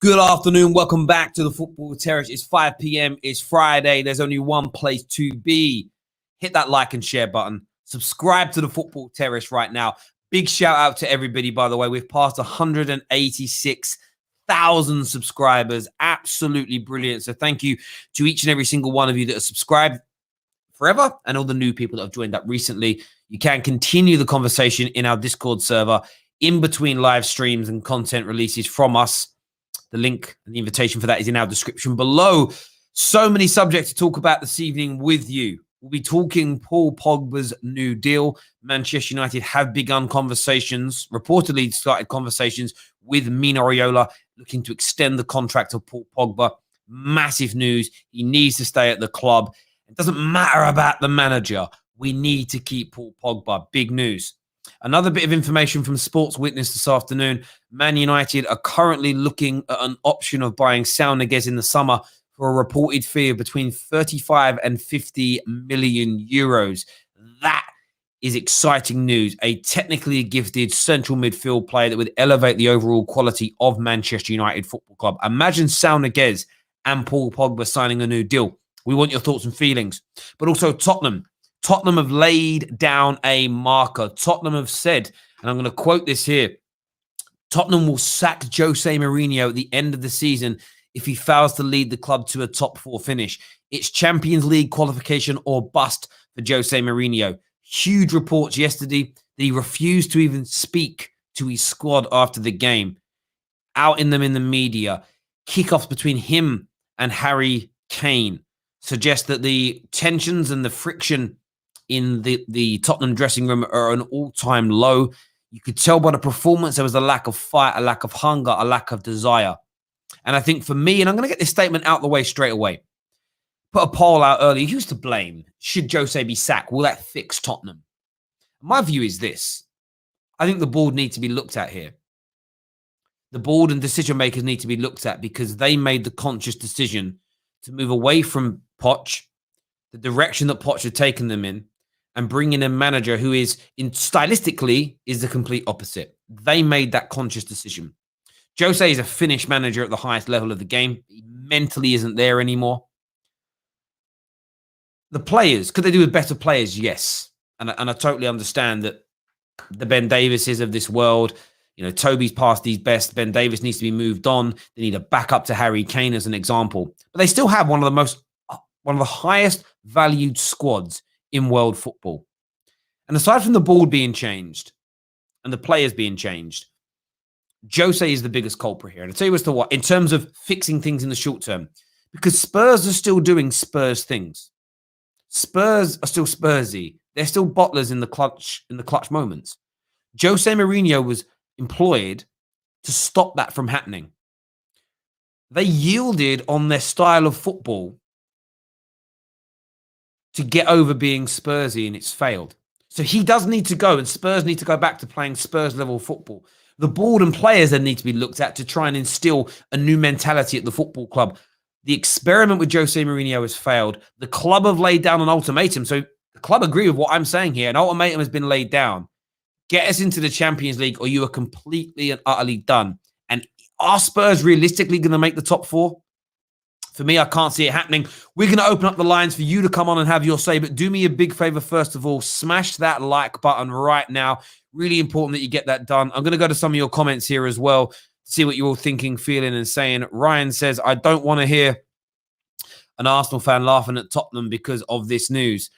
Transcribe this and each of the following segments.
Good afternoon. Welcome back to the Football Terrace. It's 5 p.m. It's Friday. There's only one place to be. Hit that like and share button. Subscribe to the Football Terrace right now. Big shout out to everybody, by the way. We've passed 186,000 subscribers. Absolutely brilliant. So thank you to each and every single one of you that have subscribed forever and all the new people that have joined up recently. You can continue the conversation in our Discord server in between live streams and content releases from us. The link and the invitation for that is in our description below. So many subjects to talk about this evening with you. We'll be talking Paul Pogba's new deal. Manchester United have begun conversations, reportedly started conversations with Mino Raiola, looking to extend the contract of Paul Pogba. Massive news. He needs to stay at the club. It doesn't matter about the manager. We need to keep Paul Pogba. Big news. Another bit of information from Sports Witness this afternoon. Man United are currently looking at an option of buying Saul Niguez in the summer for a reported fee of between 35 and 50 million euros. That is exciting news. A technically gifted central midfield player that would elevate the overall quality of Manchester United Football Club. Imagine Saul Niguez and Paul Pogba signing a new deal. We want your thoughts and feelings. But also Tottenham. Tottenham have laid down a marker. Tottenham have said, and I'm going to quote this here, Tottenham will sack Jose Mourinho at the end of the season if he fails to lead the club to a top four finish. It's Champions League qualification or bust for Jose Mourinho. Huge reports yesterday that he refused to even speak to his squad after the game. Out in the media. Kickoffs between him and Harry Kane suggest that the tensions and the friction in the Tottenham dressing room are an all-time low. You could tell by the performance there was a lack of fight, a lack of hunger, a lack of desire. And I think for me, and I'm going to get this statement out the way straight away, put a poll out earlier. Who's to blame? Should Jose be sacked? Will that fix Tottenham? My view is this. I think the board needs to be looked at here. The board and decision makers need to be looked at because they made the conscious decision to move away from Poch, the direction that Poch had taken them in, and bring in a manager who is, stylistically, is the complete opposite. They made that conscious decision. Jose is a finished manager at the highest level of the game. He mentally isn't there anymore. The players, could they do with better players? Yes. And I totally understand that the Ben Davises of this world, Toby's past his best. Ben Davies needs to be moved on. They need a backup to Harry Kane as an example. But they still have one of the highest valued squads in world football. And aside from the board being changed and the players being changed, Jose is the biggest culprit here. And I'll tell you as to what, in terms of fixing things in the short term, because Spurs are still doing Spurs things. Spurs are still Spursy. They're still bottlers in the clutch moments. Jose Mourinho was employed to stop that from happening. They yielded on their style of football to get over being Spursy, and it's failed. So he does need to go, and Spurs need to go back to playing Spurs-level football. The board and players then need to be looked at to try and instill a new mentality at the football club. The experiment with Jose Mourinho has failed. The club have laid down an ultimatum. So the club agree with what I'm saying here. An ultimatum has been laid down. Get us into the Champions League or you are completely and utterly done. And are Spurs realistically going to make the top four? For me, I can't see it happening. We're going to open up the lines for you to come on and have your say, but do me a big favor first of all. Smash that like button right now. Really important that you get that done. I'm going to go to some of your comments here as well, see what you're all thinking, feeling, and saying. Ryan says, I don't want to hear an Arsenal fan laughing at Tottenham because of this news.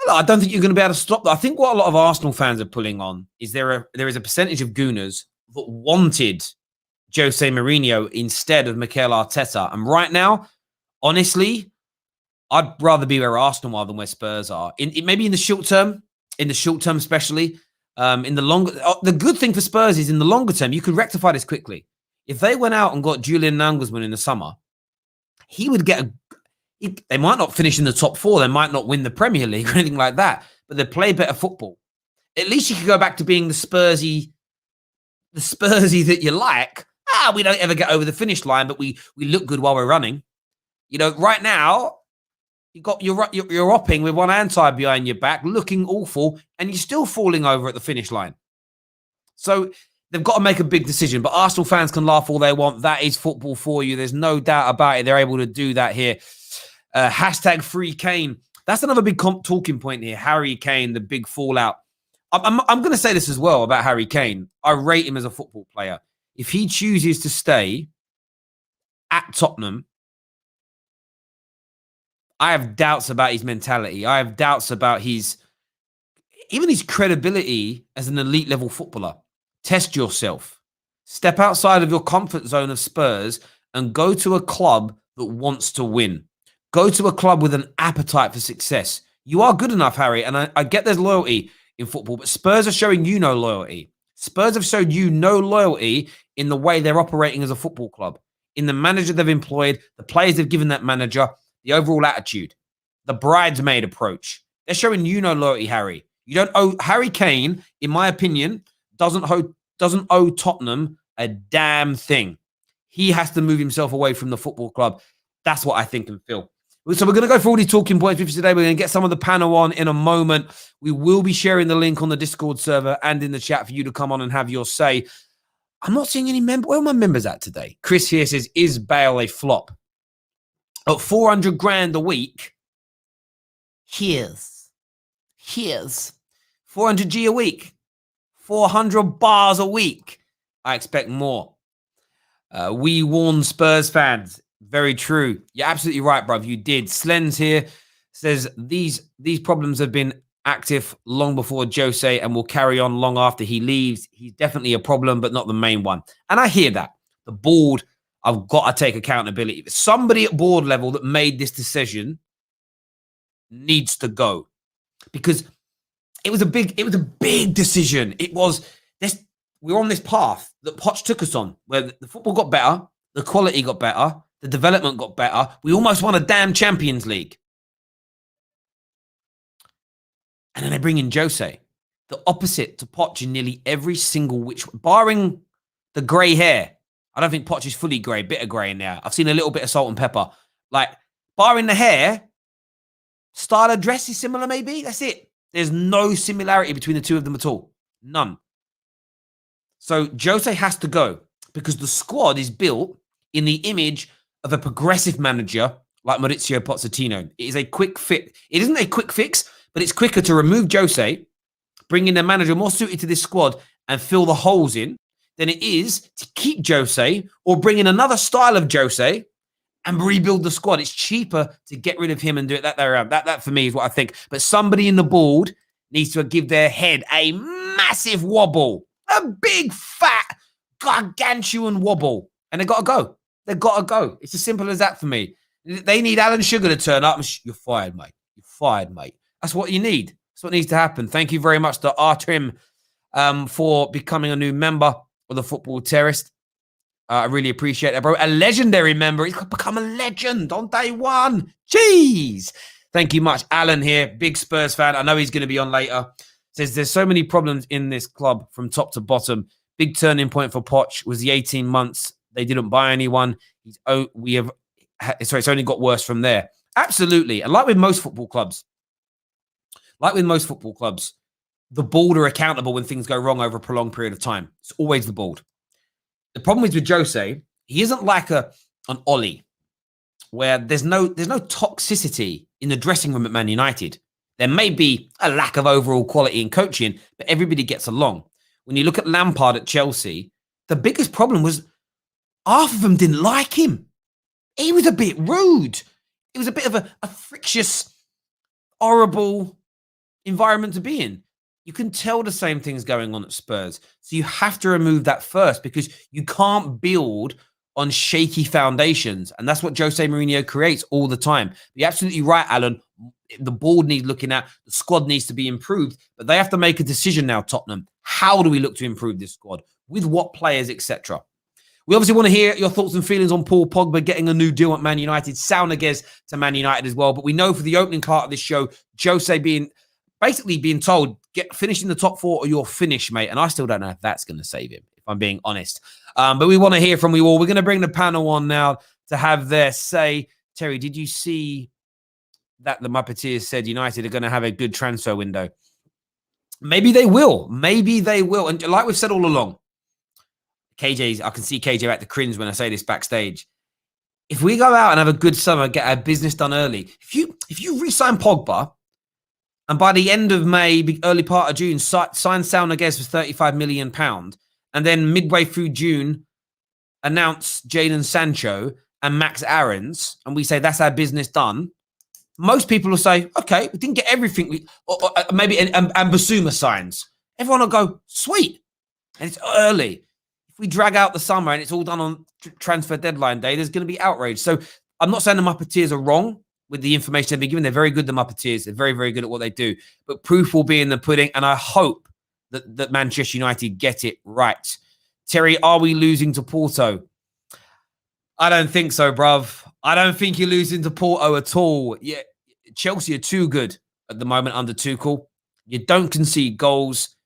I don't think you're going to be able to stop that. I think what a lot of Arsenal fans are pulling on is there is a percentage of Gooners that wanted Jose Mourinho instead of Mikel Arteta. And right now, honestly, I'd rather be where Arsenal are than where Spurs are. Maybe in the short term especially. In the longer, the good thing for Spurs is in the longer term, you could rectify this quickly. If they went out and got Julian Nagelsmann in the summer, he would get they might not finish in the top four. They might not win the Premier League or anything like that, but they play better football. At least you could go back to being the Spursy that you like. We don't ever get over the finish line, but we look good while we're running. Right now, you're hopping with one hand tied behind your back, looking awful, and you're still falling over at the finish line. So they've got to make a big decision. But Arsenal fans can laugh all they want. That is football for you. There's no doubt about it. They're able to do that here. Hashtag free Kane. That's another big talking point here. Harry Kane, the big fallout. I'm going to say this as well about Harry Kane. I rate him as a football player. If he chooses to stay at Tottenham, I have doubts about his mentality. I have doubts about even his credibility as an elite level footballer. Test yourself. Step outside of your comfort zone of Spurs and go to a club that wants to win. Go to a club with an appetite for success. You are good enough, Harry, and I get there's loyalty in football, but Spurs are showing you no loyalty. Spurs have showed you no loyalty in the way they're operating as a football club, in the manager they've employed, the players they've given that manager, the overall attitude, the bridesmaid approach. They're showing you no loyalty, Harry. You don't owe Harry Kane, in my opinion, doesn't owe Tottenham a damn thing. He has to move himself away from the football club. That's what I think and feel. So we're going to go through all these talking points with you today. We're going to get some of the panel on in a moment. We will be sharing the link on the Discord server and in the chat for you to come on and have your say. I'm not seeing any members. Where are my members at today? Chris here says, is Bale a flop? At 400 grand a week, here's 400G a week, 400 bars a week. I expect more. We warn Spurs fans. Very true. You're absolutely right, bruv. You did. Slens here says these problems have been active long before Jose and will carry on long after he leaves. He's definitely a problem, but not the main one. And I hear that. The board, I've got to take accountability. Somebody at board level that made this decision needs to go, because it was a big decision. It was this. We're on this path that Poch took us on, where the football got better, the quality got better, the development got better. We almost won a damn Champions League. And then they bring in Jose, the opposite to Poch in nearly every single barring the grey hair. I don't think Poch is fully grey, bit of grey in there. I've seen a little bit of salt and pepper. Like, barring the hair, style of dress is similar maybe. That's it. There's no similarity between the two of them at all. None. So Jose has to go because the squad is built in the image of a progressive manager like Mauricio Pochettino. It is a quick fit. It isn't a quick fix, but it's quicker to remove Jose, bring in a manager more suited to this squad and fill the holes in than it is to keep Jose or bring in another style of Jose and rebuild the squad. It's cheaper to get rid of him and do it that way around. That for me is what I think. But somebody in the board needs to give their head a massive wobble, a big, fat, gargantuan wobble. And they've got to go. They've got to go. It's as simple as that for me. They need Alan Sugar to turn up. You're fired, mate. You're fired, mate. That's what you need. That's what needs to happen. Thank you very much to Artrim for becoming a new member of the Football Terrace. I really appreciate that, bro. A legendary member. He's become a legend on day one. Jeez. Thank you much. Alan here, big Spurs fan. I know he's going to be on later. Says there's so many problems in this club from top to bottom. Big turning point for Poch was the 18 months. They didn't buy anyone. It's only got worse from there. Absolutely. And like with most football clubs, the board are accountable when things go wrong over a prolonged period of time. It's always the board. The problem is with Jose, he isn't like an Ole, where there's no toxicity in the dressing room at Man United. There may be a lack of overall quality in coaching, but everybody gets along. When you look at Lampard at Chelsea, the biggest problem was half of them didn't like him. He was a bit rude. It was a bit of a frictious, horrible environment to be in. You can tell the same things going on at Spurs. So you have to remove that first because you can't build on shaky foundations. And that's what Jose Mourinho creates all the time. You're absolutely right, Alan. The board needs looking at. The squad needs to be improved. But they have to make a decision now, Tottenham. How do we look to improve this squad? With what players, etc.? We obviously want to hear your thoughts and feelings on Paul Pogba getting a new deal at Man United. Saul Niguez to Man United as well. But we know for the opening part of this show, Jose being told, finish in the top four or you're finished, mate. And I still don't know if that's going to save him, if I'm being honest. But we want to hear from you all. We're going to bring the panel on now to have their say. Terry, did you see that the Muppeteers said United are going to have a good transfer window? Maybe they will. Maybe they will. And like we've said all along, I can see KJ at the cringe when I say this backstage. If we go out and have a good summer, get our business done early, if you re-sign Pogba, and by the end of May, early part of June, sign Saul Niguez for £35 million, and then midway through June, announce Jadon Sancho and Max Aarons, and we say that's our business done, most people will say, okay, we didn't get everything. Maybe and Basuma signs. Everyone will go, sweet. And it's early. If we drag out the summer and it's all done on transfer deadline day, there's going to be outrage. So I'm not saying the Muppeteers are wrong with the information they've been given. They're very good, the Muppeteers. They're very, very good at what they do. But proof will be in the pudding. And I hope that Manchester United get it right. Terry, are we losing to Porto? I don't think so, bruv. I don't think you're losing to Porto at all. Yeah, Chelsea are too good at the moment under Tuchel. You don't concede goals.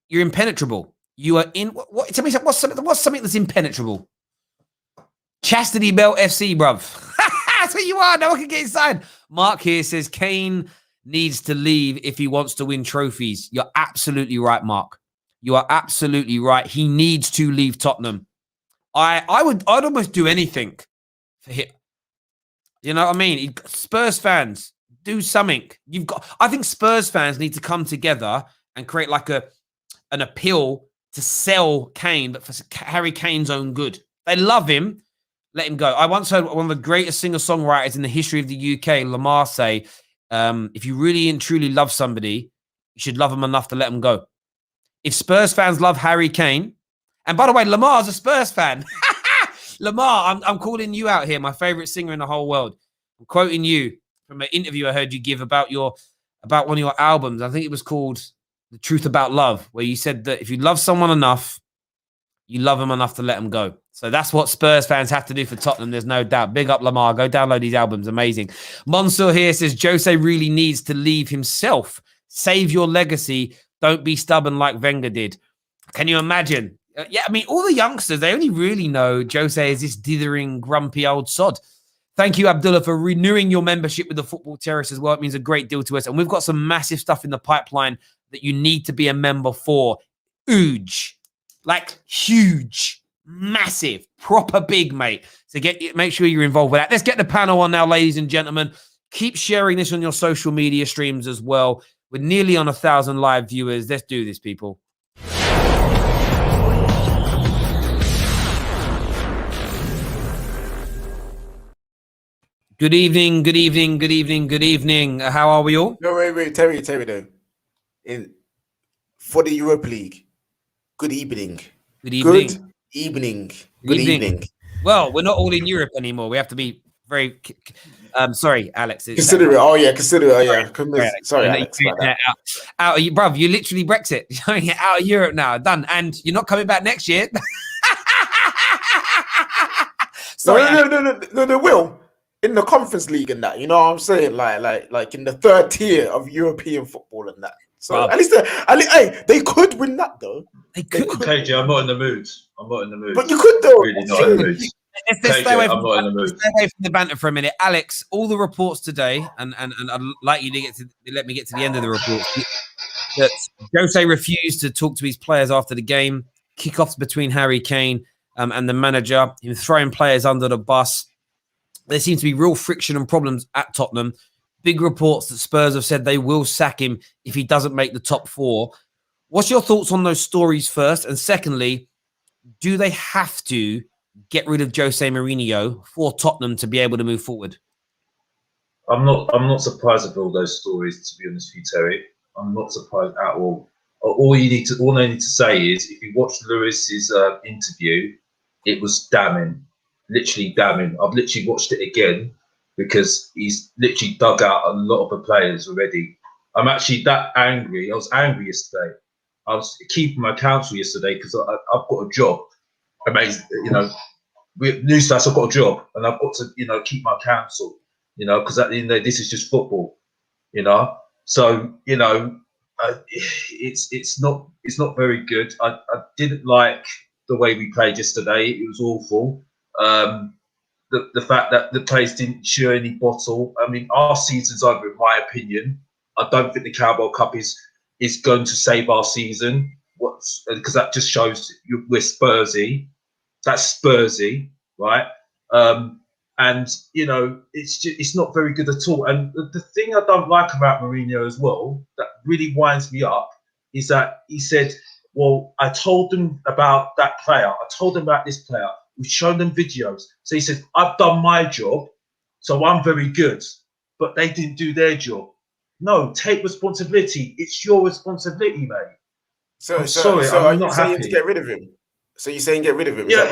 You're impenetrable. You are in. What? Tell me what's something that's impenetrable? Chastity Belt FC, bruv. That's what you are. No one can get inside. Mark here says Kane needs to leave if he wants to win trophies. You're absolutely right, Mark. You are absolutely right. He needs to leave Tottenham. I'd almost do anything for him. You know what I mean? Spurs fans, do something. I think Spurs fans need to come together and create like an appeal to sell Kane, but for Harry Kane's own good. They love him. Let him go. I once heard one of the greatest singer-songwriters in the history of the UK, Lamar, say, if you really and truly love somebody, you should love them enough to let them go. If Spurs fans love Harry Kane, and by the way, Lamar's a Spurs fan. Lamar, I'm calling you out here, my favorite singer in the whole world. I'm quoting you from an interview I heard you give about one of your albums. I think it was called The Truth About Love, where you said that if you love someone enough, you love them enough to let them go. So that's what Spurs fans have to do for Tottenham. There's no doubt. Big up Lamar. Go download these albums. Amazing. Mansour here says Jose really needs to leave himself. Save your legacy. Don't be stubborn like Wenger did. Can you imagine? Yeah, I mean, all the youngsters, they only really know Jose is this dithering, grumpy old sod. Thank you, Abdullah, for renewing your membership with the Football Terrace as well. It means a great deal to us. And we've got some massive stuff in the pipeline that you need to be a member for. Huge. Like, huge. Massive. Proper big, mate. So make sure you're involved with that. Let's get the panel on now, ladies and gentlemen. Keep sharing this on your social media streams as well. We're nearly on 1,000 live viewers. Let's do this, people. Good evening, good evening, good evening, good evening. How are we all? No, wait, Terry, though. For the Europa League, good evening. Good evening. Good evening. Good evening. Well, we're not all in Europe anymore. We have to be very... sorry, Alex. Consider it. Oh, yeah, consider it. Oh, yeah. Sorry, Alex. Out of you, bruv, you literally Brexit. You're out of Europe now. Done. And you're not coming back next year. Sorry, no, they will. In the Conference League and that, you know what I'm saying? Like in the third tier of European football and that. So at least, they could win that though. They could. KJ, I'm not in the mood. But you could though. Really not in the mood. Let's stay away from the banter for a minute. Alex, all the reports today, and I'd like you to let me get to the end of the report. That Jose refused to talk to his players after the game. Kickoffs between Harry Kane and the manager. Him throwing players under the bus. There seems to be real friction and problems at Tottenham. Big reports that Spurs have said they will sack him if he doesn't make the top four. What's your thoughts on those stories first? And secondly, do they have to get rid of Jose Mourinho for Tottenham to be able to move forward? I'm not surprised with all those stories, to be honest with you, Terry. I'm not surprised at all. All I need to say is, if you watch Lewis's interview, it was damning. Literally damning. I've literally watched it again because he's literally dug out a lot of the players already. I'm actually that angry. I was angry yesterday. I was keeping my counsel yesterday because I've got a job. Amazing, you know. Newsflash, I've got a job and I've got to, keep my counsel, because at the end of the day, this is just football, So, it's not very good. I didn't like the way we played yesterday. It was awful. The fact that the players didn't chew any bottle. I mean, our season's over, in my opinion. I don't think the Carabao Cup is going to save our season. because that just shows we're Spursy. That's Spursy, right? And it's not very good at all. And the thing I don't like about Mourinho as well, that really winds me up, is that he said, well, I told them about that player. I told them about this player. We've shown them videos. So he said, I've done my job, so I'm very good. But they didn't do their job. No, take responsibility. It's your responsibility, mate. So, I'm sorry, I'm not happy. To get rid of him? So you're saying get rid of him? But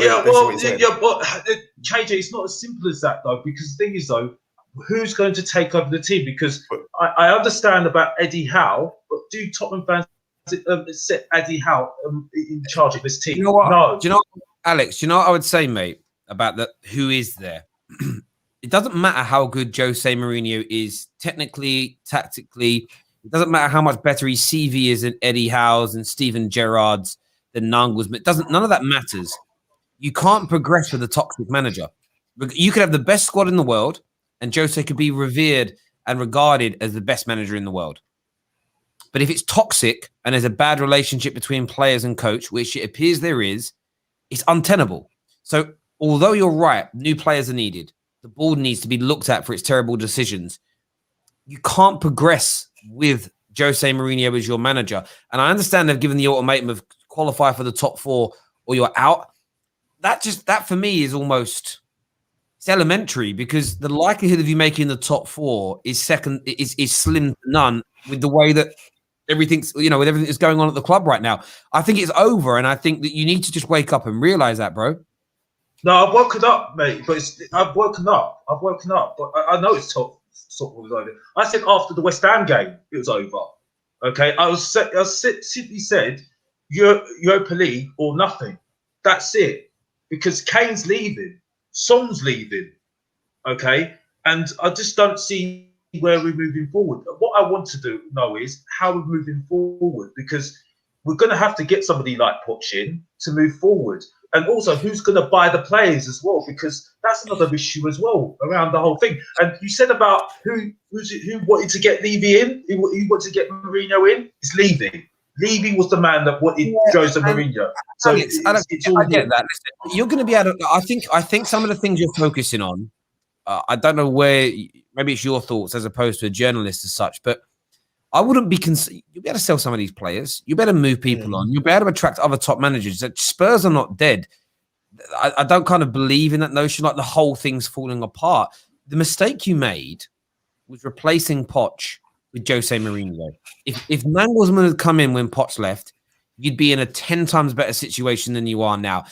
KJ, it's not as simple as that, though, because the thing is, though, who's going to take over the team? Because I understand about Eddie Howe, but do Tottenham fans set Eddie Howe in charge of this team? You know what? No. Do you know, Alex? Do you know what I would say, mate, about who is there? It doesn't matter how good Jose Mourinho is technically, tactically. It doesn't matter how much better his CV is than Eddie Howe's and Steven Gerrard's than Nango's. None of that matters. You can't progress with a toxic manager. You could have the best squad in the world, and Jose could be revered and regarded as the best manager in the world. But if it's toxic and there's a bad relationship between players and coach, which it appears there is, it's untenable. So although you're right, new players are needed. The board needs to be looked at for its terrible decisions. You can't progress with Jose Mourinho as your manager. And I understand they've given the ultimatum of qualify for the top 4 or you're out. That for me is almost, it's elementary, because the likelihood of you making the top 4 is slim to none with the way that everything's, with everything that's going on at the club right now. I think it's over, and I think that you need to just wake up and realize that, bro. No, I've woken up, mate. But I've woken up. But I know it's top. Sort of over. I said after the West Ham game, it was over. Okay, I simply said Europa League or nothing. That's it. Because Kane's leaving, Son's leaving. Okay, and I just don't see where we're moving forward. What I want to know is how we're moving forward, because we're going to have to get somebody like Poch to move forward. And also, who's going to buy the players as well? Because that's another issue as well around the whole thing. And you said about who wanted to get Levy in, who wanted to get Mourinho in. It's Levy. Levy was the man that wanted Jose Mourinho. So Alex, I get that. Listen, you're going to be able to. I think some of the things you're focusing on. I don't know where. Maybe it's your thoughts as opposed to a journalist as such, but I wouldn't be you'll be able to sell some of these players. You better move people on. You'll be able to attract other top managers. Spurs are not dead. I don't kind of believe in that notion, like the whole thing's falling apart. The mistake you made was replacing Poch with Jose Mourinho. If Nagelsmann had come in when Poch left, you'd be in a 10 times better situation than you are now.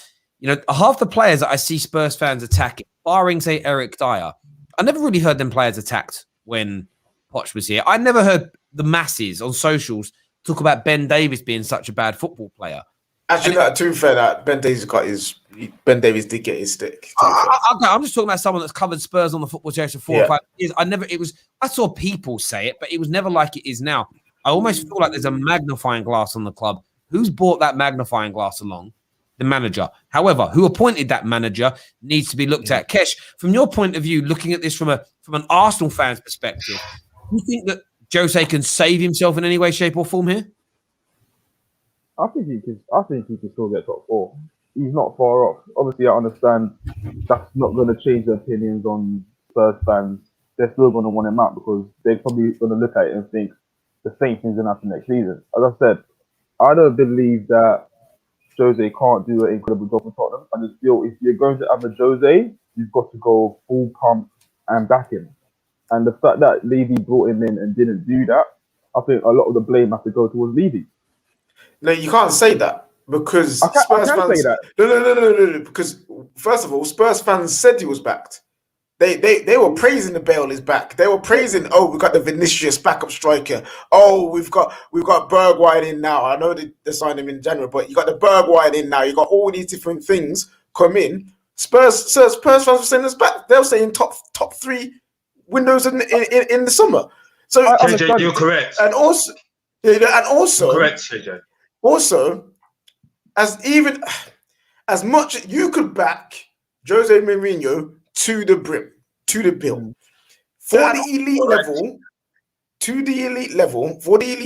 Half the players that I see Spurs fans attacking, barring, say, Eric Dyer, I never really heard them players attacked when Poch was here. I never heard the masses on socials talk about Ben Davies being such a bad football player. Actually, to be fair, that Ben Davies did get his stick. I'm just talking about someone that's covered Spurs on the Football Channel for 4 or 5 years. I saw people say it, but it was never like it is now. I almost feel like there's a magnifying glass on the club. Who's brought that magnifying glass along? The manager. However, who appointed that manager needs to be looked at. Kesh, from your point of view, looking at this from an Arsenal fan's perspective, do you think that Jose can save himself in any way, shape, or form here? I think he can still get top 4. He's not far off. Obviously, I understand that's not going to change the opinions on Spurs fans. They're still going to want him out because they're probably going to look at it and think the same thing's going to happen next season. As I said, I don't believe that Jose can't do an incredible job for Tottenham. I just feel if you're going to have a Jose, you've got to go full pump and back him. And the fact that Levy brought him in and didn't do that, I think a lot of the blame has to go towards Levy. No, you can't say that because Spurs fans. Say that. No. Because first of all, Spurs fans said he was backed. They were praising the Bale is back. They were praising, we got the Vinicius backup striker. Oh, we've got Bergwijn in now. I know they signed him in January, but you got the Bergwijn in now. You got all these different things come in. Spurs fans were saying us back. They were saying top 3 windows in the summer. So JJ, you're correct. And also correct, JJ. Also, as much you could back Jose Mourinho to the brim, to the bill, for the elite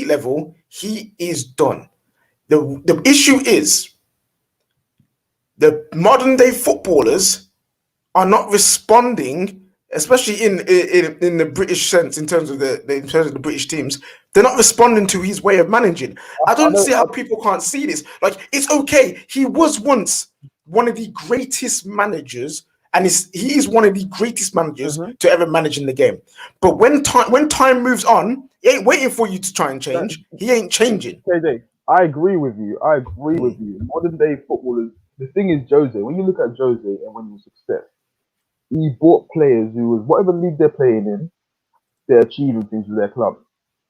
level, he is done. The issue is the modern day footballers are not responding, especially in the British sense, in terms of the British teams. They're not responding to his way of managing. I don't see how people can't see this. Like, it's okay. He was once one of the greatest managers, and he is one of the greatest managers to ever manage in the game. But when time moves on, he ain't waiting for you to try and change. He ain't changing. KJ, I agree with you. Modern day footballers. The thing is, Jose, when you look at Jose and when he was success, he bought players who was whatever league they're playing in, they're achieving things with their club.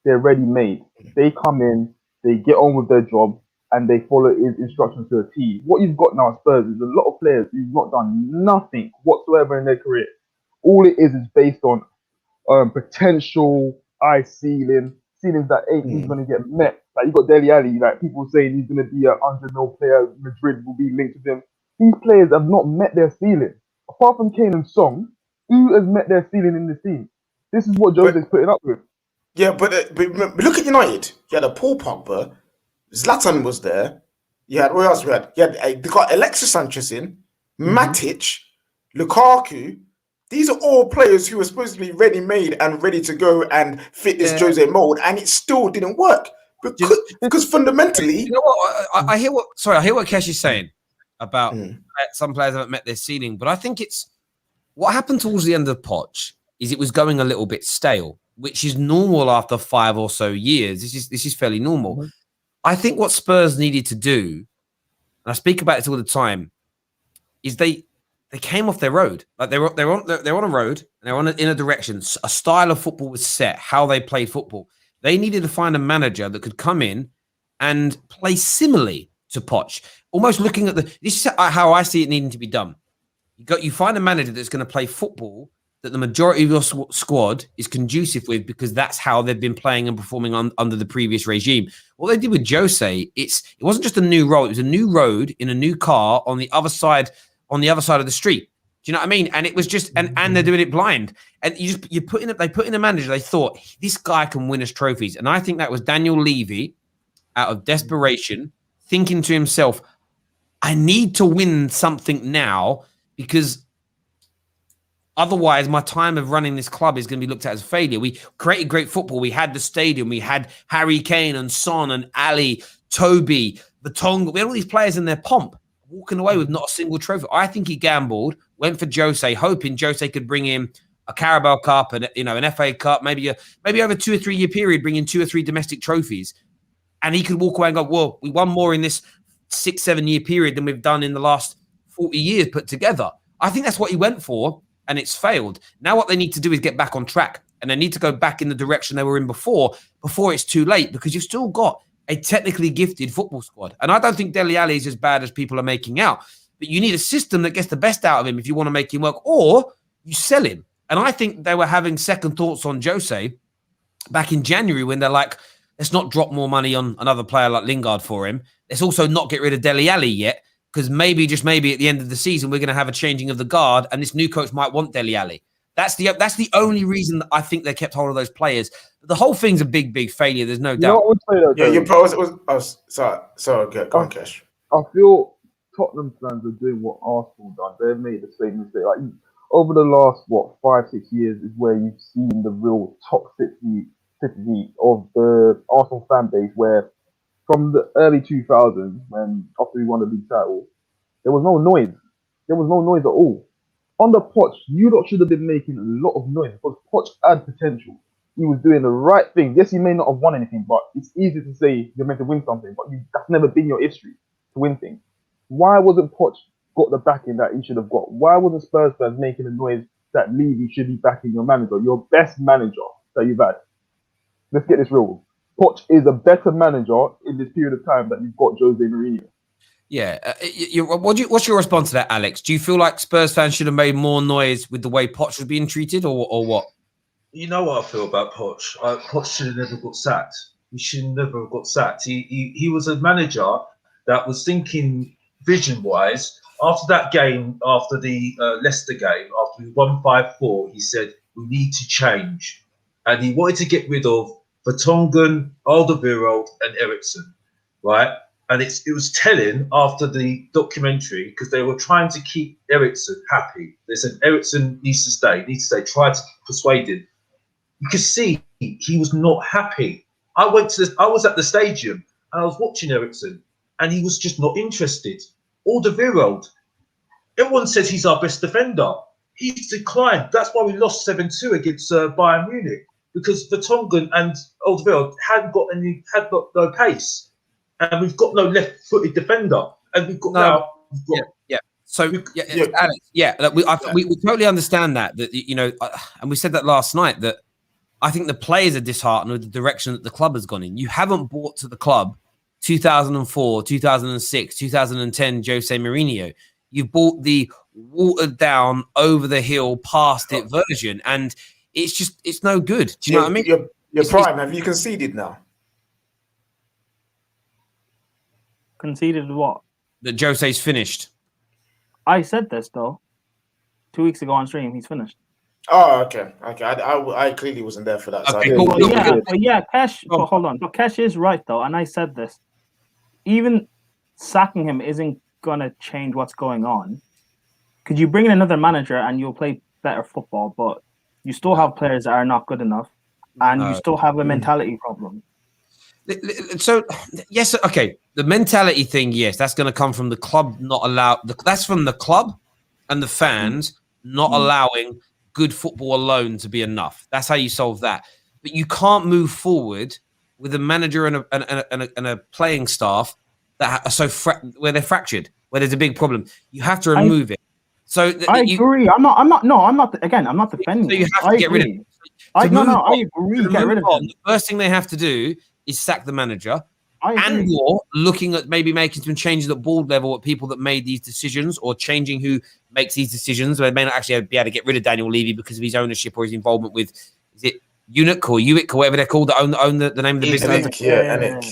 They're ready made. They come in, they get on with their job, and they follow his instructions to a T. What you've got now at Spurs is a lot of players who've not done nothing whatsoever in their career. All it is based on potential, ceilings that ain't even going to get met. Like, you got Dele Alli, like people saying he's going to be an 100 mil player, Madrid will be linked with him. These players have not met their ceiling. Apart from Kane and Song, who has met their ceiling in this team? This is what Jose's putting up with. Yeah, but look at United. You had a Paul Pogba, Zlatan was there. You had, what else we had? They got Alexis Sanchez in, Matic, Lukaku. These are all players who were supposed to be ready-made and ready to go and fit this Jose mold, and it still didn't work because fundamentally, you know what? I hear what Kesh is saying about some players haven't met their ceiling, but I think it's what happened towards the end of Poch is it was going a little bit stale, which is normal after 5 or so years. This is fairly normal. I think what Spurs needed to do, and I speak about it all the time, is they came off their road. Like they're on a road, and they're in a direction. A style of football was set, how they played football. They needed to find a manager that could come in and play similarly to Poch. Almost looking at this is how I see it needing to be done. You find a manager that's going to play football that the majority of your squad is conducive with, because that's how they've been playing and performing under the previous regime. What they did with Jose, it wasn't just a new role; it was a new road in a new car on the other side of the street. Do you know what I mean? And it was just and they're doing it blind. And they put in a manager. They thought this guy can win us trophies, and I think that was Daniel Levy, out of desperation, thinking to himself, "I need to win something now, because otherwise my time of running this club is going to be looked at as a failure." We created great football. We had the stadium. We had Harry Kane and Son and Ali, Toby, Vertonghen. We had all these players in their pomp, walking away with not a single trophy. I think he gambled, went for Jose, hoping Jose could bring in a Carabao Cup and an FA Cup, maybe over 2 or 3 year period, bring in 2 or 3 domestic trophies, and he could walk away and go, "Well, we won more in this 6-7 year period than we've done in the last 40 years put together." I think that's what he went for, and it's failed. Now what they need to do is get back on track, and they need to go back in the direction they were in before it's too late, because you've still got a technically gifted football squad. And I don't think Dele Alli is as bad as people are making out, but you need a system that gets the best out of him if you want to make him work, or you sell him. And I think they were having second thoughts on Jose back in January when they're like, let's not drop more money on another player like Lingard for him. Let's also not get rid of Dele Alli yet, because just maybe at the end of the season, we're going to have a changing of the guard, and this new coach might want Dele Alli. That's the only reason that I think they kept hold of those players. But the whole thing's a big, big failure. There's no doubt. Sorry, go on, Kesh. I feel Tottenham fans are doing what Arsenal done. They've made the same mistake. Like, over the last 5-6 years is where you've seen the real toxicity of the Arsenal fan base, where from the early 2000s, when after we won the league title, there was no noise. There was no noise at all. Under Poch, you lot should have been making a lot of noise, because Poch had potential. He was doing the right thing. Yes, he may not have won anything, but it's easy to say you're meant to win something, but that's never been your history, to win things. Why wasn't Poch got the backing that he should have got? Why wasn't Spurs fans making a noise that Levy should be backing your manager, your best manager that you've had? Let's get this real. Poch is a better manager in this period of time that you've got Jose Mourinho. Yeah. What's your response to that, Alex? Do you feel like Spurs fans should have made more noise with the way Poch was being treated, or what? You know what I feel about Poch? Poch should have never got sacked. He should never have got sacked. He was a manager that was thinking vision-wise. After that game, after the Leicester game, after we won 5-4, he said, we need to change. And he wanted to get rid of Vertonghen, Alderweireld and Eriksen, right? And it was telling after the documentary because they were trying to keep Eriksen happy. They said Eriksen needs to stay, Try to persuade him. You could see he was not happy. I was at the stadium and I was watching Eriksen, and he was just not interested. Alderweireld, everyone says he's our best defender. He's declined. That's why we lost 7-2 against Bayern Munich, because Vertonghen and Alderweireld had no pace. And we've got no left-footed defender, and we've got So, Alex, we totally understand that and we said that last night, that I think the players are disheartened with the direction that the club has gone in. You haven't brought to the club 2004, 2006, 2010 Jose Mourinho. You've bought the watered-down, over-the-hill, past-it version, and it's no good. Do you know what I mean? Your prime, have you conceded now? Conceded what? That Jose's finished. I said this though 2 weeks ago on stream. He's finished. Oh, okay. I clearly wasn't there for that. Okay, so cool. But Kesh. Oh. But hold on. But Kesh is right though, and I said this. Even sacking him isn't gonna change what's going on. Could you bring in another manager and you'll play better football, but you still have players that are not good enough, and you still have a mentality problem. So, yes, okay. The mentality thing, yes, that's going to come from the club not allow. That's from the club and the fans not allowing good football alone to be enough. That's how you solve that. But you can't move forward with a manager and a playing staff that are so where they're fractured, where there's a big problem. You have to remove it. So I agree. I'm not. Again, I'm not defending. So you have to get rid of it. I agree. Get rid of him. The first thing they have to do is sack the manager, and or looking at maybe making some changes at board level at people that made these decisions, or changing who makes these decisions. They may not actually be able to get rid of Daniel Levy because of his ownership or his involvement with, is it Unic or Uic or whatever they're called, that own the name of the business. Enic.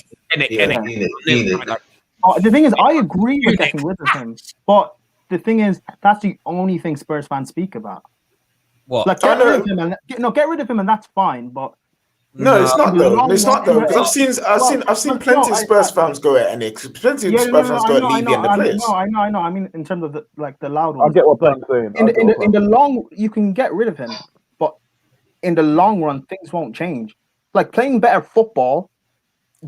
The thing is, I agree with getting rid of him, but the thing is, that's the only thing Spurs fans speak about. What? Like, get rid of him, and that's fine. But no, it's not though. It's not though. Because I've seen plenty of Spurs fans go at Enic. Plenty of Spurs fans go at Levy and the players. I know. I mean, in terms of the loud I ones. get what Ben's saying. In the long, you can get rid of him, but in the long run, things won't change. Like, playing better football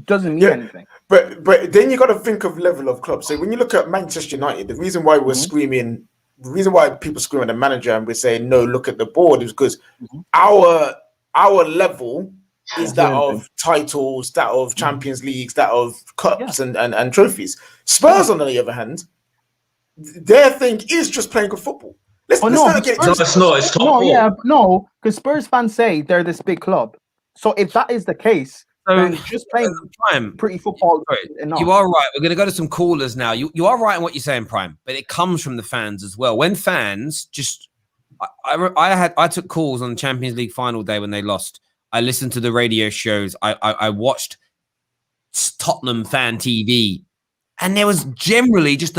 doesn't mean anything. But then you got to think of level of clubs. So when you look at Manchester United, the reason why we're screaming, the reason why people scream at the manager and we're saying no, look at the board, is because our level is that of titles, that of Champions Leagues, that of cups and trophies. Spurs, on the other hand, their thing is just playing good football. It's not. It's top four. Because Spurs fans say they're this big club. So if that is the case, then just playing pretty football. You are right. We're going to go to some callers now. You are right in what you're saying, Prime, but it comes from the fans as well. When fans just, I took calls on the Champions League final day when they lost. I listened to the radio shows. I watched Tottenham fan TV, and there was generally just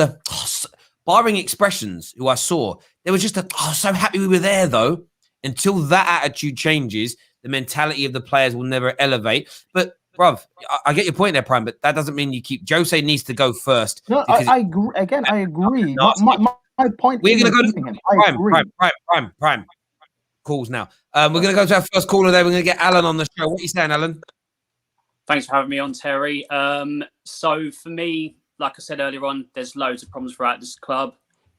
barring expressions who I saw, there was just so happy we were there though. Until that attitude changes, the mentality of the players will never elevate. But, bruv, I get your point there, Prime, but that doesn't mean you keep... Jose needs to go first. No, I agree. Again, I agree. My point we're going to go to Prime. Calls now. We're going to go to our first caller there. We're going to get Alan on the show. What are you saying, Alan? Thanks for having me on, Terry. So, for me, like I said earlier on, there's loads of problems throughout this club.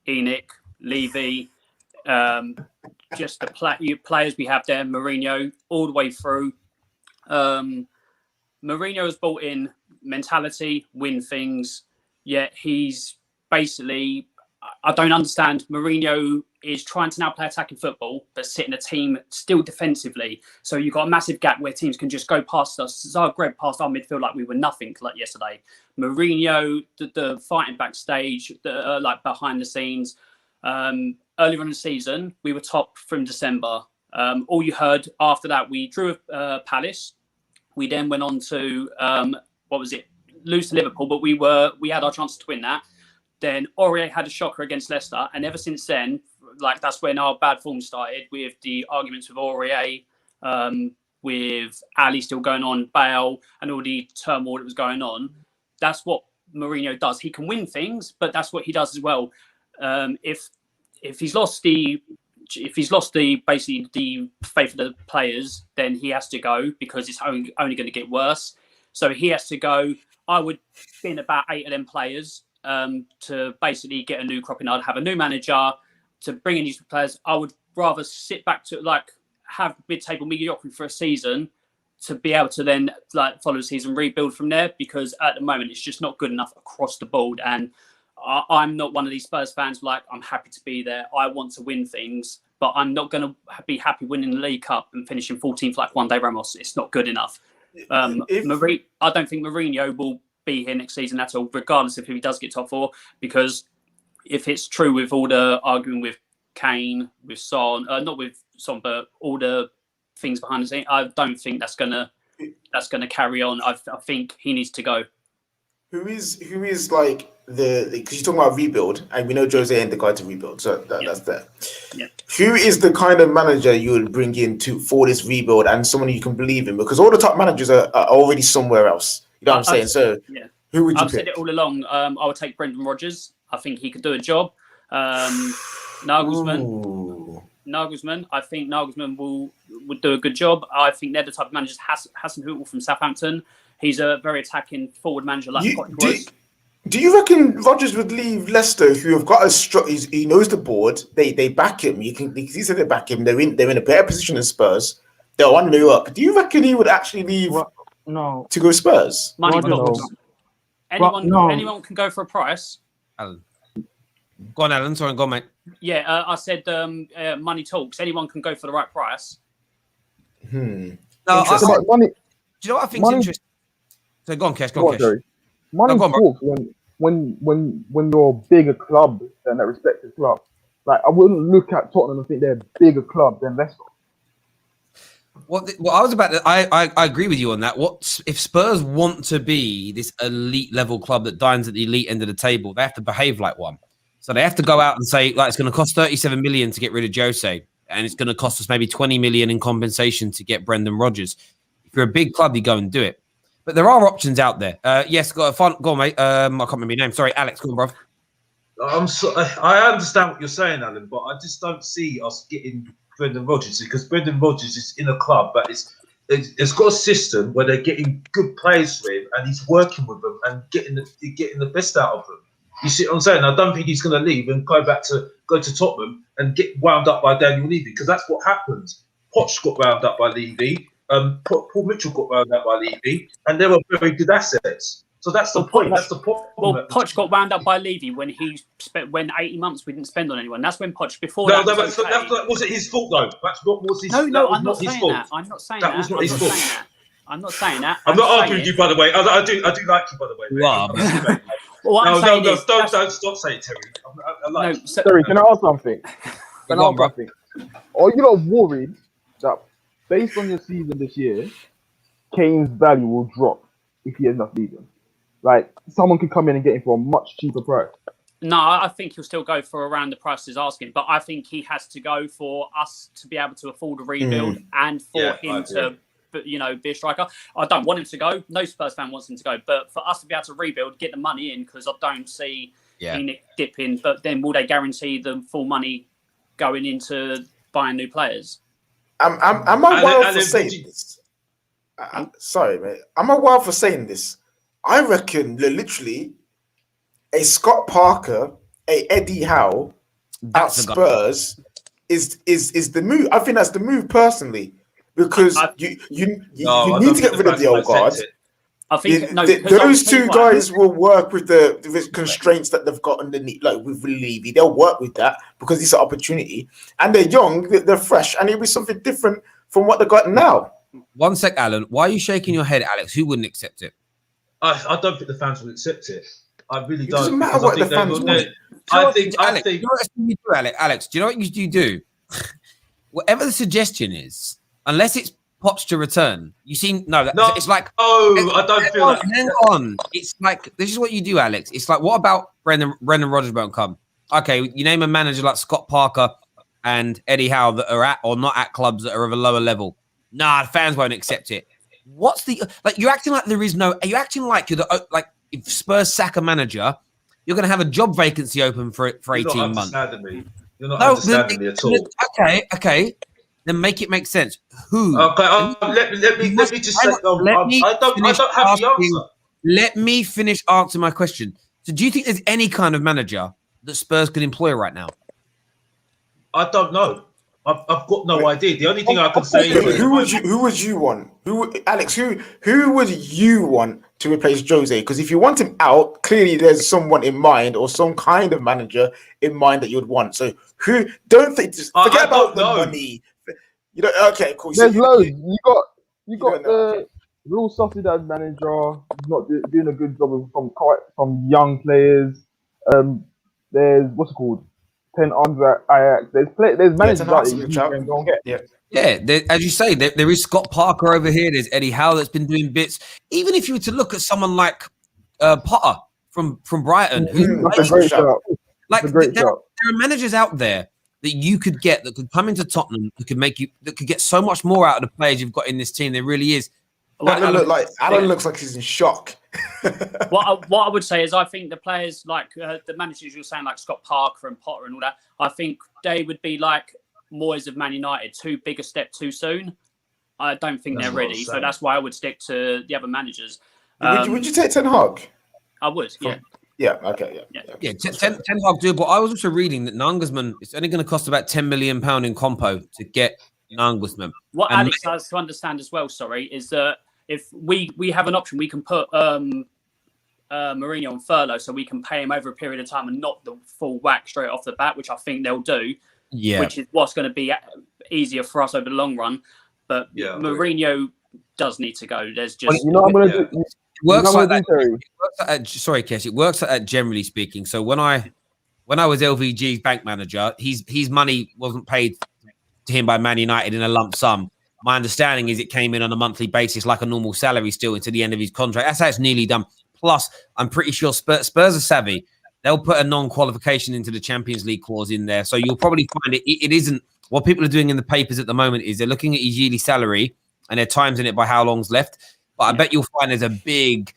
Enic, Levy... just the players we have there, Mourinho, all the way through. Mourinho has brought in mentality, win things, yet he's basically, I don't understand. Mourinho is trying to now play attacking football, but sitting a team still defensively. So you've got a massive gap where teams can just go past us. Zagreb past our midfield like we were nothing like yesterday. Mourinho, the fighting backstage, like behind the scenes. Earlier in the season, we were top from December. All you heard after that, we drew Palace. We then went on to lose to Liverpool, but we had our chance to win that. Then Aurier had a shocker against Leicester, and ever since then, like that's when our bad form started with the arguments with Aurier, with Ali still going on, Bale, and all the turmoil that was going on. That's what Mourinho does. He can win things, but that's what he does as well. If he's lost the basically the faith of the players, then he has to go because it's only going to get worse. So he has to go. I would bin about 8 of them players to basically get a new crop in. I'd have a new manager to bring in these players. I would rather sit back to have mid-table mediocrity for a season to be able to then follow the season, rebuild from there, because at the moment it's just not good enough across the board. And I'm not one of these Spurs fans. I'm happy to be there. I want to win things, but I'm not going to be happy winning the League Cup and finishing 14th like one day Ramos. It's not good enough. I don't think Mourinho will be here next season at all, regardless of who he does get top 4, because if it's true with all the arguing with Kane, with Son, not with Son, but all the things behind the scene, I don't think that's gonna carry on. I think he needs to go. Who is like because you're talking about rebuild, and we know Jose ain't the guy to rebuild, so that's there. Yeah. Who is the kind of manager you would bring in for this rebuild, and someone you can believe in? Because all the top managers are already somewhere else. You know what I'm saying? So who would you I've pick? said it all along. I would take Brendan Rodgers. I think he could do a job. Nagelsmann. I think Nagelsmann would do a good job. I think they're the type of managers. Hassan Hüttl from Southampton. He's a very attacking forward manager like Poch was. Do you reckon Rodgers would leave Leicester, who have got he knows the board, they back him. You said they back him. They're in a better position than Spurs. They're on New York. Do you reckon he would actually leave to go Spurs? Money talks. Anyone can go for a price. Alan. Go on, Alan. Sorry, go on, mate. Yeah, I said money talks. Anyone can go for the right price. No, money. do you know what I think is interesting? So go on, Kesh. Go on, Kesh. Jerry. Money talks when you're a bigger club than that respective club. Like, I wouldn't look at Tottenham and think they're a bigger club than Leicester. I agree with you on that. What if Spurs want to be this elite level club that dines at the elite end of the table? They have to behave like one. So they have to go out and say, it's going to cost 37 million to get rid of Jose, and it's going to cost us maybe 20 million in compensation to get Brendan Rodgers. If you're a big club, you go and do it. But there are options out there. Yes, go on, mate. I can't remember your name. Sorry, Alex. Go on, bro. I understand what you're saying, Alan, but I just don't see us getting Brendan Rodgers, because Brendan Rodgers is in a club that it's got a system where they're getting good players for him, and he's working with them and getting the best out of them. You see what I'm saying? I don't think he's going to leave and go to Tottenham and get wound up by Daniel Levy, because that's what happened. Poch got wound up by Levy. Paul Mitchell got wound up by Levy, and they were very good assets. So that's the point. That's the problem. Well, Poch got wound up by Levy when 80 months we didn't spend on anyone. That's when Poch before. No, that wasn't his fault though. That's what was his. No, I'm not saying that. I'm not saying that. That was not his fault. I'm not saying that. I'm not arguing you, by the way. I do like you, by the way. Wow. No, don't stop saying Terry. I like Terry, can I ask something? Are you not worried that based on your season this year, Kane's value will drop if he ends up leaving? Like, someone could come in and get him for a much cheaper price. No, I think he'll still go for around the price he's asking, but I think he has to go for us to be able to afford a rebuild and for him to, be a striker. I don't want him to go. No Spurs fan wants him to go, but for us to be able to rebuild, get the money in, because I don't see Phoenix dipping. But then will they guarantee the full money going into buying new players? Am I wild for saying this? Sorry, mate. Am I wild for saying this? I reckon literally a Scott Parker, a Eddie Howe at Spurs is the move. I think that's the move personally, because you need to get rid of the old guard. I think those two guys will work with the constraints that they've got underneath, like with Levy. They'll work with that because it's an opportunity, and they're young, they're fresh, and it'll be something different from what they got now. One sec, Alan. Why are you shaking your head, Alex? Who wouldn't accept it? I don't think the fans will accept it. I really don't. It doesn't matter what the fans want. Alex, do you know what you do? Whatever the suggestion is, unless it's Poch to return, it's like I don't feel that. Hang on, it's like this is what you do, Alex. It's like, what about Brendan Rodgers won't come? Okay, you name a manager like Scott Parker and Eddie Howe that are at or not at clubs that are of a lower level. Nah, the fans won't accept it. What's the you're acting like there is no? Are you acting like you're the if Spurs sack a manager, you're going to have a job vacancy open for 18 months. You're not understanding me at all. Okay. Then make it make sense. Who? Okay, let me just say. I don't have the answer. Let me finish answering my question. So, do you think there's any kind of manager that Spurs could employ right now? I don't know. I've got no idea. The only thing I can say is who would you want? Alex? Who would you want to replace Jose? Because if you want him out, clearly there's someone in mind or some kind of manager in mind that you'd want. So who? Don't think. Just forget about the money. You know. Okay, cool. There's loads. You got the Real Sociedad manager. He's not doing a good job with some young players. There's what's it called? 10 under Ajax. There's managers out there you can go and get. Yeah. As you say, there is Scott Parker over here. There's Eddie Howe that's been doing bits. Even if you were to look at someone like Potter from Brighton, that's a great shout. There are managers out there that you could get that could come into Tottenham that could get so much more out of the players you've got in this team. There really is. Alan looks like he's in shock. What I would say is I think the players like the managers you're saying like Scott Parker and Potter and all that, I think they would be like Moyes of Man United, too big a step too soon. I don't think they're ready, so that's why I would stick to the other managers. Would you take Ten Hag? I would, yeah. Yeah, okay, yeah. Ten Hag do, but I was also reading that Nagelsmann, it's only going to cost about £10 million in compo to get Nagelsmann. What Alex has to understand as well, is that if we have an option, we can put Mourinho on furlough, so we can pay him over a period of time and not the full whack straight off the bat, which I think they'll do. Yeah, which is what's going to be easier for us over the long run. But Mourinho does need to go. There's just I'm going to do. It works like that. Sorry, Kesh. It works like that generally speaking. So when I was LVG's bank manager, his money wasn't paid to him by Man United in a lump sum. My understanding is it came in on a monthly basis like a normal salary still into the end of his contract. That's how it's nearly done. Plus, I'm pretty sure Spurs are savvy. They'll put a non-qualification into the Champions League clause in there. So you'll probably find it isn't what people are doing in the papers at the moment is they're looking at his yearly salary and they're timesing it by how long's left. But I bet you'll find there's a big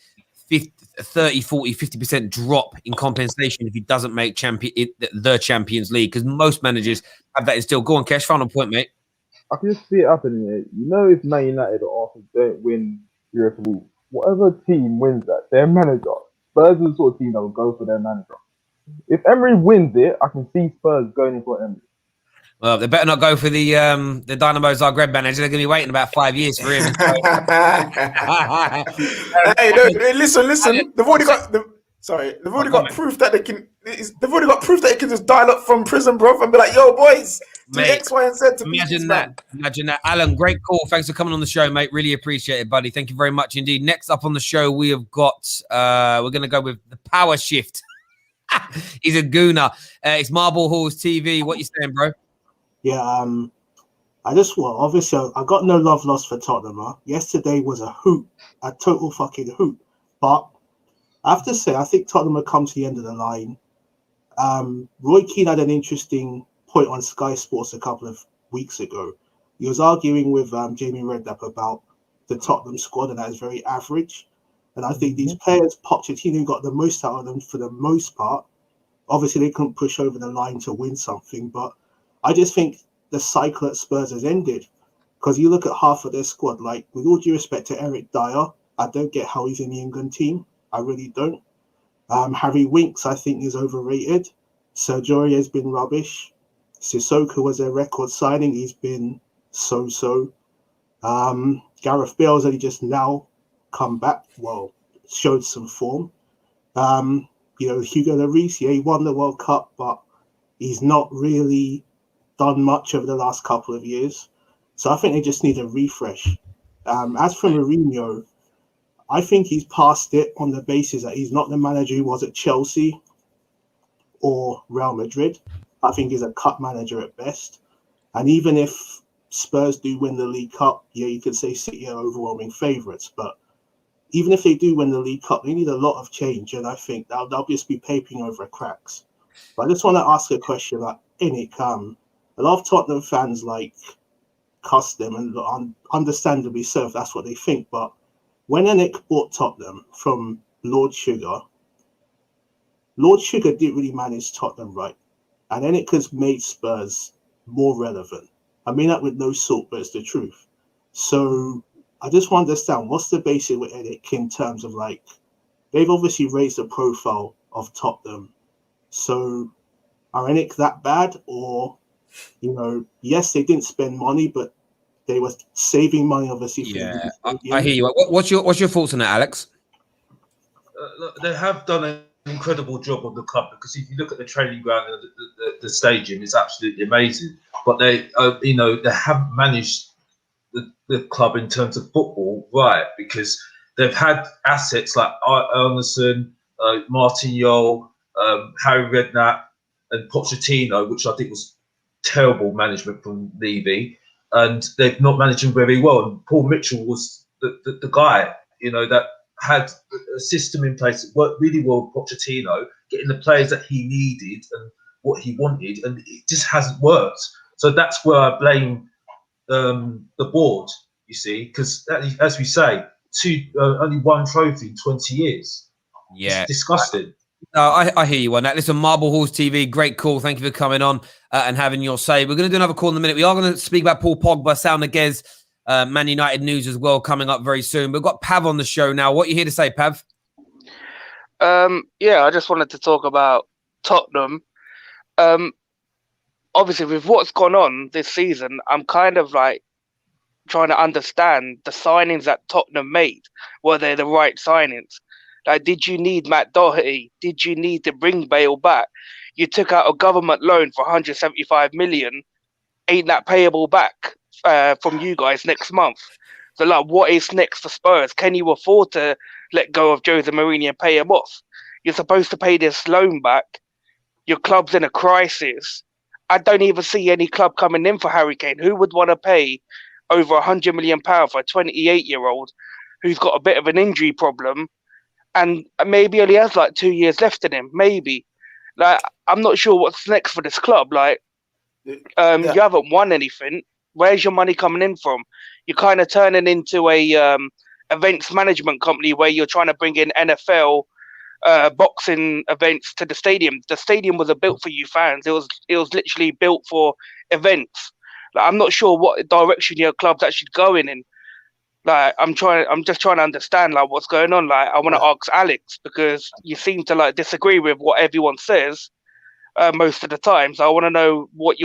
30, 40, 50% drop in compensation if he doesn't make the Champions League because most managers have that instilled. Go on, Kesh, final point, mate. I can just see it happening here. You know, if Man United or Arsenal don't win Europa League, whatever team wins that, their manager, Spurs is the sort of team that will go for their manager. If Emery wins it, I can see Spurs going in for Emery. Well, they better not go for the Dinamo Zagreb manager. They're going to be waiting about 5 years for him. Hey, no, listen. They've already got proof that they can. They've already got proof that they can just dial up from prison, bro, and be like, "Yo, boys, do X, Y, and Z." Imagine that. Alan, great call. Thanks for coming on the show, mate. Really appreciate it, buddy. Thank you very much indeed. Next up on the show, we have got. We're going to go with the power shift. He's a gooner. It's Marble Halls TV. What you saying, bro? Yeah, obviously I got no love lost for Tottenham. Huh? Yesterday was a hoot, a total fucking hoot. But I have to say, I think Tottenham have come to the end of the line. Roy Keane had an interesting point on Sky Sports a couple of weeks ago. He was arguing with Jamie Redknapp about the Tottenham squad, and that is very average. And I think these players, Pochettino got the most out of them for the most part. Obviously, they couldn't push over the line to win something, but I just think the cycle at Spurs has ended because you look at half of their squad, like with all due respect to Eric Dyer, I don't get how he's in the England team. I really don't. Harry Winks, I think, is overrated. Sergio has been rubbish. Sissoko was a record signing. He's been so-so. Gareth Bale's only just now come back. Well, showed some form. Hugo Lloris, he won the World Cup, but he's not really done much over the last couple of years. So I think they just need a refresh. As for Mourinho, I think he's past it on the basis that he's not the manager he was at Chelsea or Real Madrid. I think he's a cup manager at best. And even if Spurs do win the League Cup, you could say City are overwhelming favourites. But even if they do win the League Cup, they need a lot of change. And I think they'll just be papering over cracks. But I just want to ask a question about Inic. A lot of Tottenham fans cuss them, and understandably so if that's what they think. But when Inic bought Tottenham from Lord Sugar. Lord Sugar didn't really manage Tottenham right, and then it has made Spurs more relevant. I mean that with no salt, but it's the truth. So I just want to understand what's the basic with Eric in terms of like, they've obviously raised the profile of Tottenham. So are Eric that bad, or, you know, yes, they didn't spend money, but they were saving money obviously. Yeah, I hear you. What's your thoughts on that, Alex? They have done an incredible job on the club, because if you look at the training ground and the stadium, it's absolutely amazing. But they, they haven't managed the club in terms of football right, because they've had assets like Arneson, Martignol, Harry Redknapp, and Pochettino, which I think was terrible management from Levy, and they've not managed them very well. And Paul Mitchell was the guy, that had a system in place that worked really well with Pochettino, getting the players that he needed and what he wanted, and it just hasn't worked. So that's where I blame the board, you see, because as we say, only one trophy in 20 years. Yeah, it's disgusting. I hear you on that. Listen, Marble Halls TV, great call. Thank you for coming on and having your say. We're going to do another call in a minute. We are going to speak about Paul Pogba, Saul Niguez, Man United news as well coming up very soon. We've got Pav on the show now. What are you here to say, Pav? Yeah, I just wanted to talk about Tottenham. Obviously, with what's gone on this season, I'm kind of like trying to understand the signings that Tottenham made. Were they the right signings? Like, did you need Matt Doherty? Did you need to bring Bale back? You took out a government loan for 175 million. Ain't that payable back from you guys next month? So, like, what is next for Spurs? Can you afford to let go of Jose Mourinho and pay him off? You're supposed to pay this loan back. Your club's in a crisis. I don't even see any club coming in for Harry Kane. Who would want to pay over £100 million for a 28-year-old who's got a bit of an injury problem and maybe only has like 2 years left in him? Maybe. Like, I'm not sure what's next for this club. Like, you haven't won anything. Where's your money coming in from? You're kind of turning into a events management company where you're trying to bring in NFL boxing events to the stadium. The stadium wasn't built for you fans. It was literally built for events. Like, I'm not sure what direction your club's actually going in. Like, I'm just trying to understand like what's going on. Like, I want to ask Alex, because you seem to like disagree with what everyone says most of the time. So I want to know what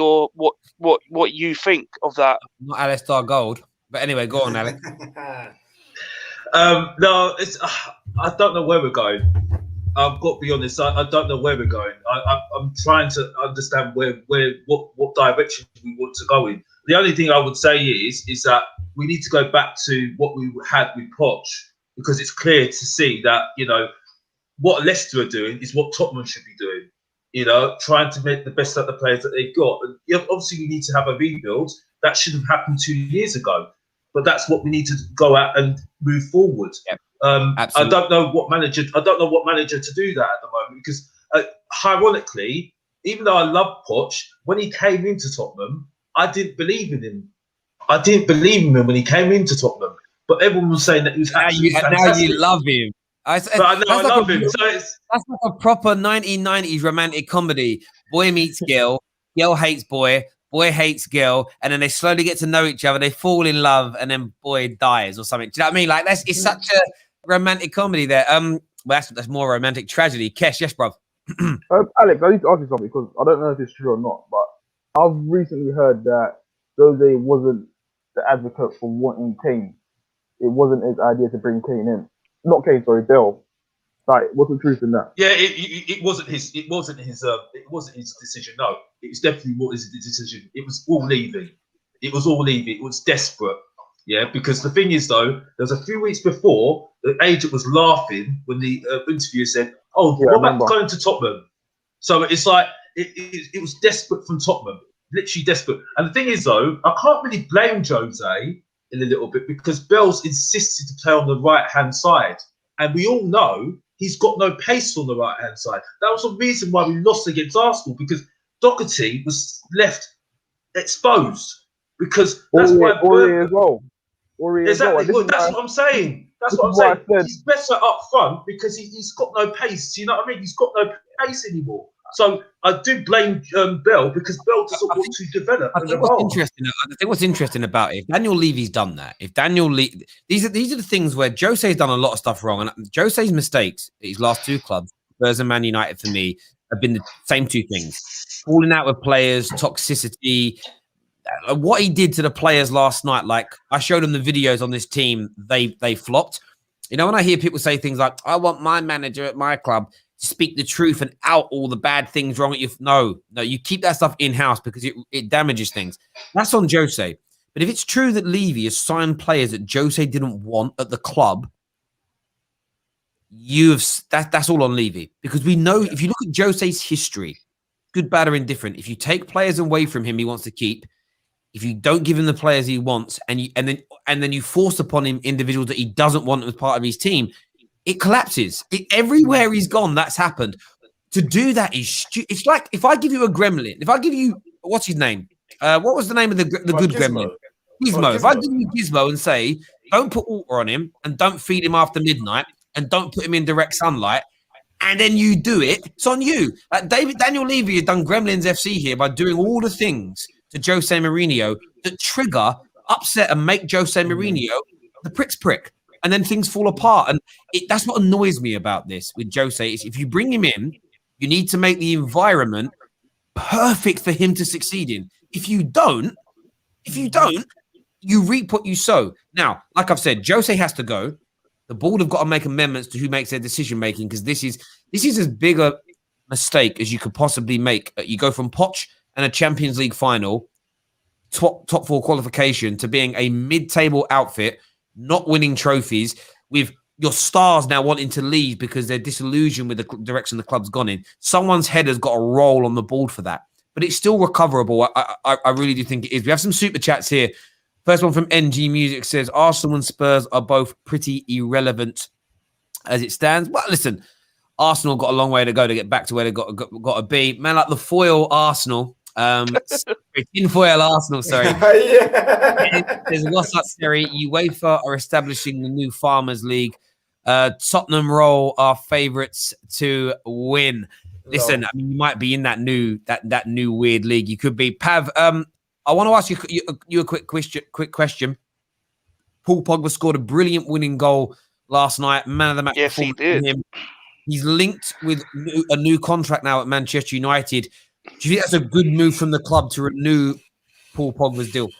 you think of that. Not Alistair Gold, but anyway, go on, Alex. No, it's I don't know where we're going. I've got to be honest. I don't know where we're going. I'm trying to understand what direction we want to go in. The only thing I would say is that we need to go back to what we had with Poch, because it's clear to see that what Leicester are doing is what Tottenham should be doing. Trying to make the best out of the players that they've got. And obviously, we need to have a rebuild. That should have happened 2 years ago. But that's what we need to go out and move forward. Yep. I don't know what manager to do that at the moment, because ironically, even though I love Poch, when he came into Tottenham, I didn't believe in him. I didn't believe in him when he came into Tottenham. But everyone was saying that he was absolutely fantastic. Now you love him. I love him. So that's like a proper 1990s romantic comedy. Boy meets girl, girl hates boy, boy hates girl, and then they slowly get to know each other. They fall in love, and then boy dies or something. Do you know what I mean? Like, it's such a romantic comedy there. Well, that's more romantic tragedy. Kesh, yes, bruv. Alex, I need to ask you something, because I don't know if it's true or not, but I've recently heard that Jose wasn't the advocate for wanting Kane. It wasn't his idea to bring Kane in. Not Kane, sorry, Bale. Like, what's the truth in that? Yeah, it wasn't his decision. No, it was definitely not his decision. It was all leaving. It was desperate. Yeah, because the thing is, though, there was a few weeks before the agent was laughing when the interviewer said, "Oh, yeah, what about going to Tottenham?" So it's like it was desperate from Tottenham, literally desperate. And the thing is, though, I can't really blame Jose in a little bit, because Bell's insisted to play on the right-hand side. And we all know he's got no pace on the right-hand side. That was the reason why we lost against Arsenal, because Doherty was left exposed. Because that's why... Ori as well. Exactly. Well, that's what I'm saying. That's what I'm saying. He's better up front because he's got no pace. You know what I mean? He's got no pace anymore. So I do blame Bell because Bell doesn't want to develop. I think what's interesting about it, if Daniel Levy's done that, these are the things where Jose's done a lot of stuff wrong, and Jose's mistakes at his last two clubs, Spurs and Man United, for me, have been the same two things: falling out with players, toxicity. What he did to the players last night, like I showed them the videos on this team, they flopped. You know, when I hear people say things like, "I want my manager at my club to speak the truth and out all the bad things wrong at you," no, you keep that stuff in house because it damages things. That's on Jose. But if it's true that Levy has signed players that Jose didn't want at the club, that's all on Levy, because we know if you look at Jose's history, good, bad, or indifferent, if you take players away from him he wants to keep, if you don't give him the players he wants, and then you force upon him individuals that he doesn't want as part of his team, it collapses. Everywhere he's gone, that's happened. To do that is it's like if I give you a gremlin, if I give you what's his name? What was the name of the good gremlin? Gizmo. If I give you Gizmo and say, don't put water on him and don't feed him after midnight and don't put him in direct sunlight, and then you do it, it's on you. Daniel Levy had done Gremlins FC here by doing all the things to Jose Mourinho that trigger, upset, and make Jose Mourinho the prick. And then things fall apart. And that's what annoys me about this with Jose. Is if you bring him in, you need to make the environment perfect for him to succeed in. If you don't, you reap what you sow. Now, like I've said, Jose has to go. The board have got to make amendments to who makes their decision making, because this is as big a mistake as you could possibly make. You go from Poch and a Champions League final, top four qualification, to being a mid-table outfit, not winning trophies, with your stars now wanting to leave because they're disillusioned with the direction the club's gone in. Someone's head has got a roll on the board for that, but it's still recoverable. I really do think it is. We have some super chats here. First one from NG Music says, Arsenal and Spurs are both pretty irrelevant as it stands. Well, listen, Arsenal got a long way to go to get back to where they got to be. Man, like the foil Arsenal, tinfoil Arsenal, sorry. There's what's up, Terry? UEFA are establishing the new Farmers League. Tottenham roll are favourites to win. Listen, I mean, you might be in that new weird league. You could be. Pav, I want to ask you a quick question. Paul Pogba scored a brilliant winning goal last night. Man of the match. Yes, he did. He's linked with a new contract now at Manchester United. Do you think that's a good move from the club to renew Paul Pogba's deal?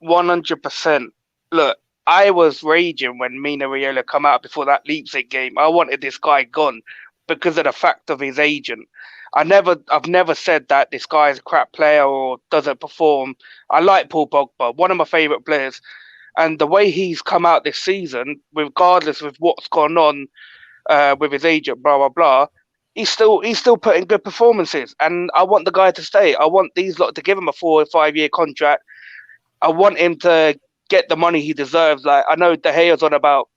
100%. Look, I was raging when Mina Raiola come out before that Leipzig game. I wanted this guy gone because of the fact of his agent. I've never said that this guy is a crap player or doesn't perform. I like Paul Pogba, one of my favourite players. And the way he's come out this season, regardless of what's gone on with his agent, blah, blah, blah, he's still putting good performances. And I want the guy to stay. I want these lot to give him a 4 or 5 year contract. I want him to get the money he deserves. Like, I know De Gea's on about,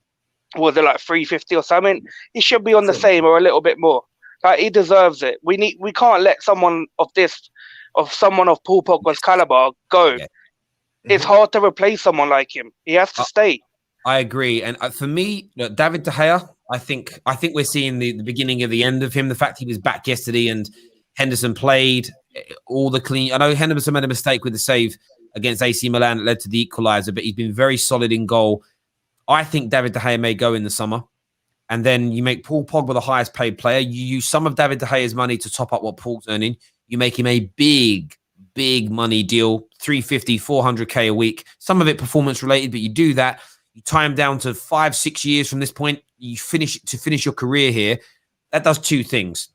was it like 350 or something? He should be on the same or a little bit more. Like, he deserves it. We can't let someone of Paul Pogba's caliber go. Yeah. It's hard to replace someone like him. He has to stay. I agree. And for me, look, David De Gea, I think we're seeing the beginning of the end of him. The fact he was back yesterday and Henderson played all the clean. I know Henderson made a mistake with the save against AC Milan that led to the equaliser, but he's been very solid in goal. I think David De Gea may go in the summer. And then you make Paul Pogba the highest paid player. You use some of David De Gea's money to top up what Paul's earning. You make him a big money deal, 350, 400K a week. Some of it performance related, but you do that. You tie him down to 5-6 years from this point. You finish your career here. That does two things.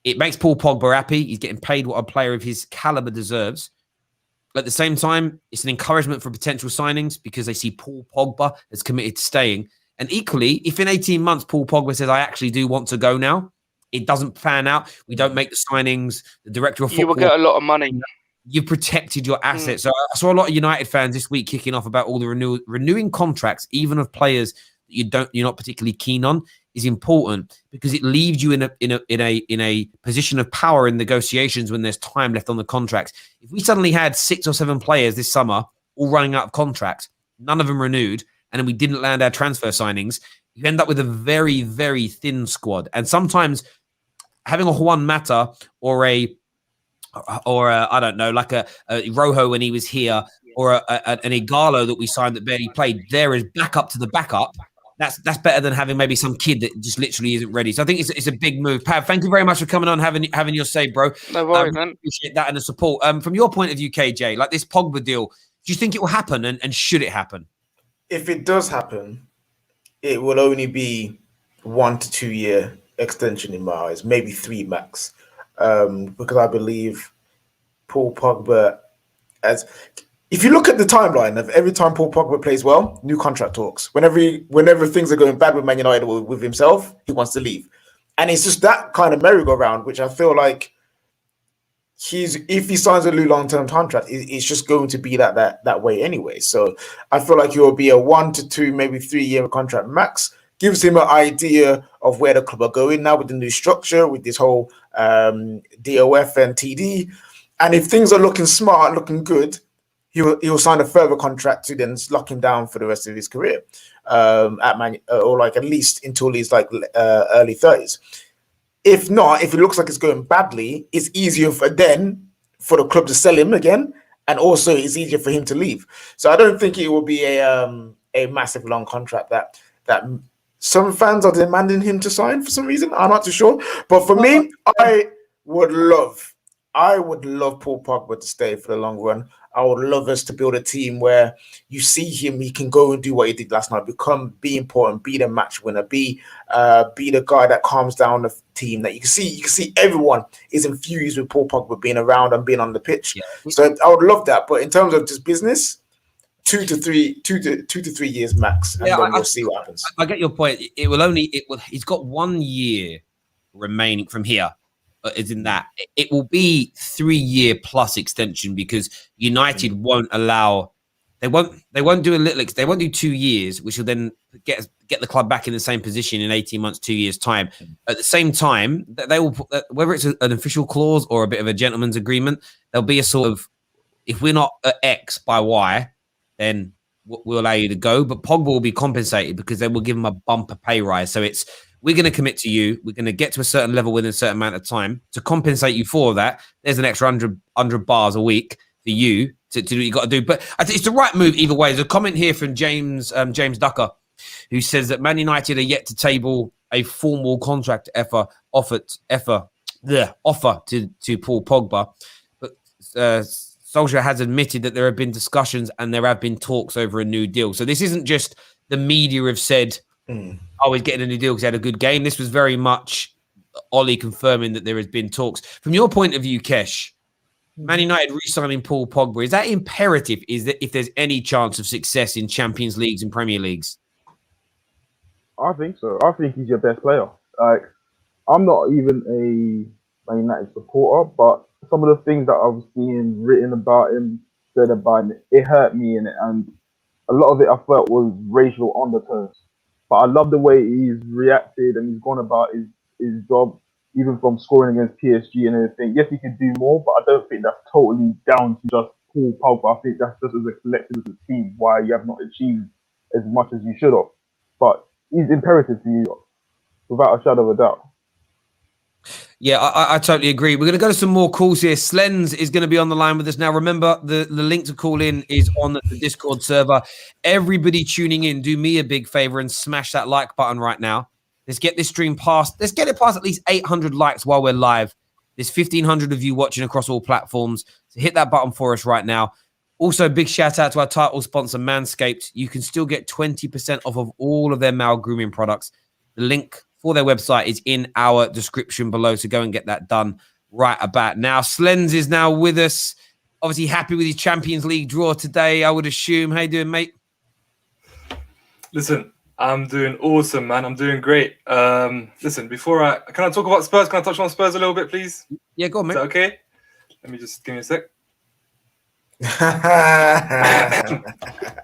It makes Paul Pogba happy. He's getting paid what a player of his caliber deserves. At the same time, it's an encouragement for potential signings because they see Paul Pogba as committed to staying. And equally, if in 18 months Paul Pogba says, I actually do want to go now, it doesn't pan out, we don't make the signings, the director of football, you will get a lot of money. You've protected your assets. So I saw a lot of United fans this week kicking off about all the renewing contracts, even of players that you're not particularly keen on, is important because it leaves you in a position of power in negotiations when there's time left on the contracts. If we suddenly had 6 or 7 players this summer all running out of contracts, none of them renewed, and then we didn't land our transfer signings, you end up with a very, very thin squad. And sometimes having a Juan Mata or a I don't know, like a Rojo when he was here, or an Igalo that we signed that barely played, there is backup to the backup. That's better than having maybe some kid that just literally isn't ready. So I think it's a big move. Pav, thank you very much for coming on, having your say, bro. No worries, man. Appreciate that and the support. From your point of view, KJ, like this Pogba deal, do you think it will happen, and should it happen? If it does happen, it will only be 1 to 2 year extension in my eyes, maybe 3 max. Because I believe Paul Pogba, if you look at the timeline of every time Paul Pogba plays well, new contract talks. Whenever things are going bad with Man United or with himself, he wants to leave. And it's just that kind of merry-go-round, which I feel like if he signs a new long-term contract, it's just going to be that way anyway. So I feel like it will be a 1 to 2, maybe 3 year contract max. Gives him an idea of where the club are going now with the new structure, with this whole DOF and TD. And if things are looking smart, looking good, he'll sign a further contract to then lock him down for the rest of his career, or like at least until he's like early 30s. If not, if it looks like it's going badly, it's easier for the club to sell him again, and also it's easier for him to leave. So I don't think it will be a massive long contract that some fans are demanding him to sign for some reason. I'm not too sure, but for me, I would love Paul Pogba to stay for the long run. I would love us to build a team where you see him, he can go and do what he did last night, be important, be the match winner, be the guy that calms down the team. That you can see everyone is infused with Paul Pogba being around and being on the pitch. Yeah. So I would love that. But in terms of just business, 2 to 3 years max, and then we'll see what happens. I get your point. He's got 1 year remaining from here. Is in that it will be 3 year plus extension, because United won't allow. They won't do a little. They won't do 2 years, which will then get the club back in the same position in 18 months, 2 years time. At the same time, they will, whether it's an official clause or a bit of a gentleman's agreement, there'll be a sort of, if we're not at X by Y, then we'll allow you to go. But Pogba will be compensated because they will give him a bumper pay rise. So we're going to commit to you. We're going to get to a certain level within a certain amount of time to compensate you for that. There's an extra 100 bars a week for you to do what you got to do. But I think it's the right move either way. There's a comment here from James Ducker, who says that Man United are yet to table a formal contract offer to Paul Pogba. But Solskjaer has admitted that there have been discussions and there have been talks over a new deal. So this isn't just the media have said, oh, he's getting a new deal because he had a good game. This was very much Ole confirming that there has been talks. From your point of view, Kesh, Man United re-signing Paul Pogba, is that imperative? Is that if there's any chance of success in Champions Leagues and Premier Leagues? I think so. I think he's your best player. Like, I'm not even a Man United supporter, but some of the things that I've seen written about him, said about him, it hurt me in it, and a lot of it I felt was racial undertones. But I love the way he's reacted and he's gone about his job, even from scoring against PSG and everything. Yes, he can do more, but I don't think that's totally down to just Paul Pogba. I think that's just as a collective as a team why you have not achieved as much as you should have. But he's imperative to you, without a shadow of a doubt. Yeah, I totally agree. We're going to go to some more calls here. Slens is going to be on the line with us now. Remember, the link to call in is on the Discord server. Everybody tuning in, do me a big favor and smash that like button right now. Let's get this stream past. Let's get it past at least 800 likes while we're live. There's 1,500 of you watching across all platforms. So hit that button for us right now. Also, big shout out to our title sponsor, Manscaped. You can still get 20% off of all of their male grooming products. The link for their website is in our description below, so go and get that done right about now. Slens is now with us. Obviously happy with his Champions League draw today, I would assume. How you doing, mate? Listen, I'm doing awesome, man. I'm doing great. Listen, can I talk about Spurs? Can I touch on Spurs a little bit, please? Yeah, go on, mate. Is that okay? Let me just give me a sec.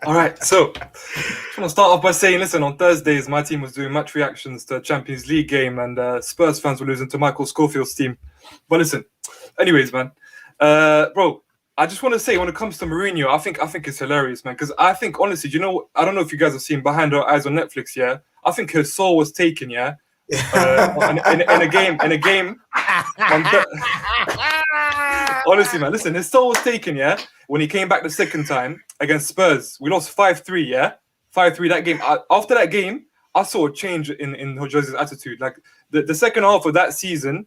All right, so I just want to start off by saying, listen, on Thursdays, my team was doing match reactions to a Champions League game, and Spurs fans were losing to Michael Scofield's team. But listen, anyways, man, bro, I just want to say, when it comes to Mourinho, I think it's hilarious, man. Because I think, honestly, do you know? I don't know if you guys have seen Behind Our Eyes on Netflix. Yeah, I think his soul was taken. Yeah, in a game. Honestly, man, listen, his soul was taken. Yeah, when he came back the second time against Spurs, we lost 5-3. Yeah, 5-3 that game. After that game, I saw a change in Jose's attitude. Like the second half of that season,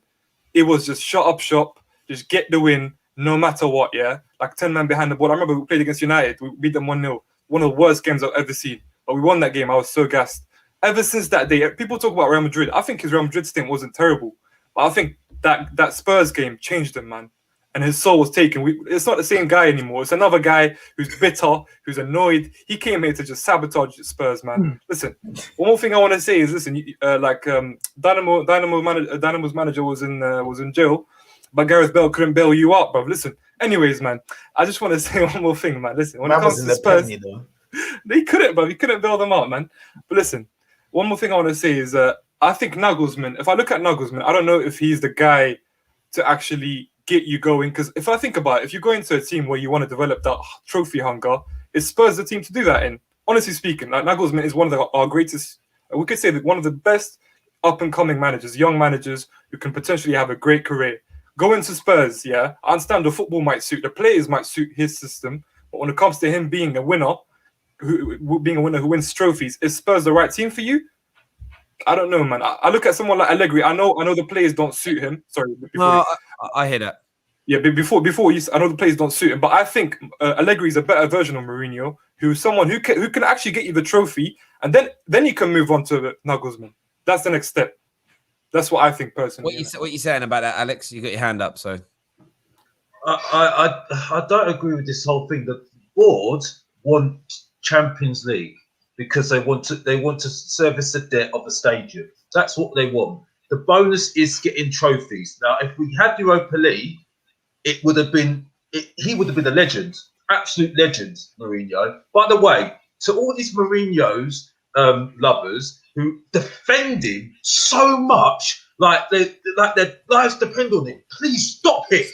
it was just shut up shop, just get the win. No matter what, yeah? Like 10 men behind the ball. I remember we played against United. We beat them 1-0. One of the worst games I've ever seen. But we won that game. I was so gassed. Ever since that day, people talk about Real Madrid. I think his Real Madrid stint wasn't terrible. But I think that Spurs game changed him, man. And his soul was taken. It's not the same guy anymore. It's another guy who's bitter, who's annoyed. He came here to just sabotage Spurs, man. Listen, one more thing I want to say is, listen, Dynamo's manager was in jail. But Gareth Bale couldn't bail you out, bro. Listen, anyways, man, I just want to say one more thing, man. Listen, when it comes to Spurs, they couldn't, bro. He couldn't bail them out, man. But listen, one more thing I want to say is I think Nagelsmann, if I look at Nagelsmann, I don't know if he's the guy to actually get you going. Because if I think about it, if you go into a team where you want to develop that trophy hunger, is Spurs the team to do that in? Honestly speaking, like Nagelsmann is one of our greatest, we could say that one of the best up-and-coming managers, young managers who can potentially have a great career. Go into Spurs, yeah. I understand the football might suit, the players might suit his system, but when it comes to him being a winner, who wins trophies, is Spurs the right team for you? I don't know, man. I look at someone like Allegri. I know the players don't suit him. Sorry, I hear that. Yeah, but before I know the players don't suit him, but I think Allegri is a better version of Mourinho, who's someone who can actually get you the trophy, and then you can move on to Nagelsmann. That's the next step. That's what I think personally. What you saying about that, Alex? You got your hand up, so. I don't agree with this whole thing. The board want Champions League because they want to service the debt of the stadium. That's what they want. The bonus is getting trophies. Now, if we had Europa League, he would have been a legend, absolute legend, Mourinho. By the way, to all these Mourinho's lovers who defend him so much, like their lives depend on it. Please stop it.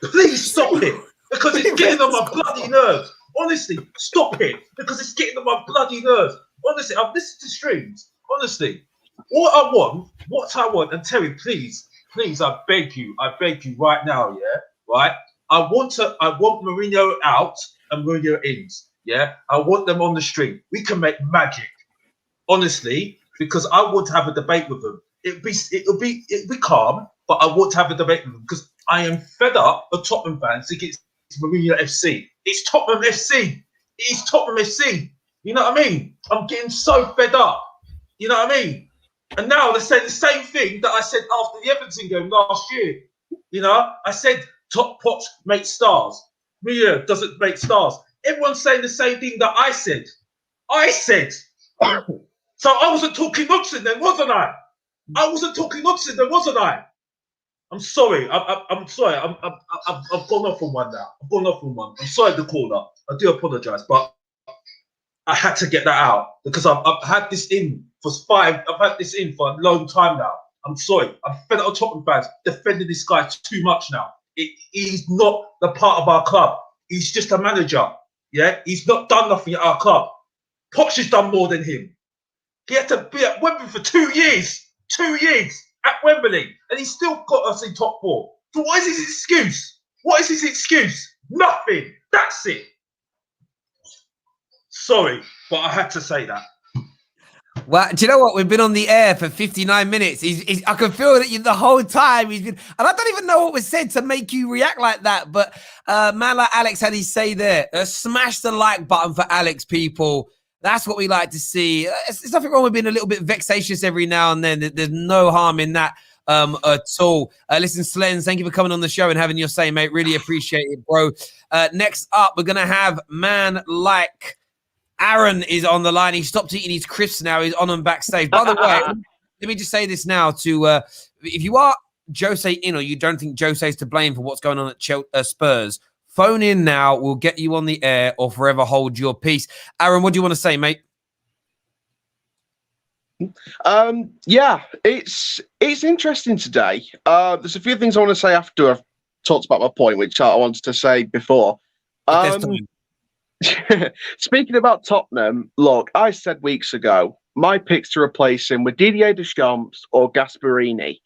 Please stop it, because it's getting on my bloody nerves. Honestly, stop it, because it's getting on my bloody nerves. Honestly, I've listened to streams. Honestly, what I want, and Terry, please, I beg you right now, yeah, right. I want Mourinho out and Mourinho in, yeah. I want them on the street. We can make magic. Honestly, because I want to have a debate with them. It'll be calm, but I want to have a debate with them because I am fed up of Tottenham fans against Mourinho FC. It's Tottenham FC. It's Tottenham FC. You know what I mean? I'm getting so fed up. You know what I mean? And now they're saying the same thing that I said after the Everton game last year. You know, I said top pots make stars. Mourinho doesn't make stars. Everyone's saying the same thing that I said. So I wasn't talking nonsense then, wasn't I? I'm sorry. I'm sorry. I've gone off on one now. I'm sorry to call up. I do apologise, but I had to get that out because I've had this in for a long time now. I'm sorry. I'm fed up with Tottenham fans defending this guy too much now. He's not the part of our club. He's just a manager. Yeah, he's not done nothing at our club. Poch has done more than him. He had to be at Wembley for 2 years. 2 years at Wembley. And he's still got us in top four. So what is his excuse? Nothing. That's it. Sorry, but I had to say that. Well, do you know what? We've been on the air for 59 minutes. I can feel that the whole time he's been, and I don't even know what was said to make you react like that. But man like Alex had his say there. Smash the like button for Alex, people. That's what we like to see. There's nothing wrong with being a little bit vexatious every now and then. There's no harm in that at all. Listen, Slens, thank you for coming on the show and having your say, mate. Really appreciate it, bro. Next up, we're going to have man like Aaron is on the line. He stopped eating his crisps now. He's on and backstage. By the way, let me just say this now to if you are Jose in or you don't think Jose is to blame for what's going on at Spurs, phone in now. We'll get you on the air or forever hold your peace. Aaron, what do you want to say, mate? Yeah, it's interesting today. There's a few things I want to say after I've talked about my point, which I wanted to say before. Speaking about Tottenham, look, I said weeks ago, my picks to replace him were Didier Deschamps or Gasperini.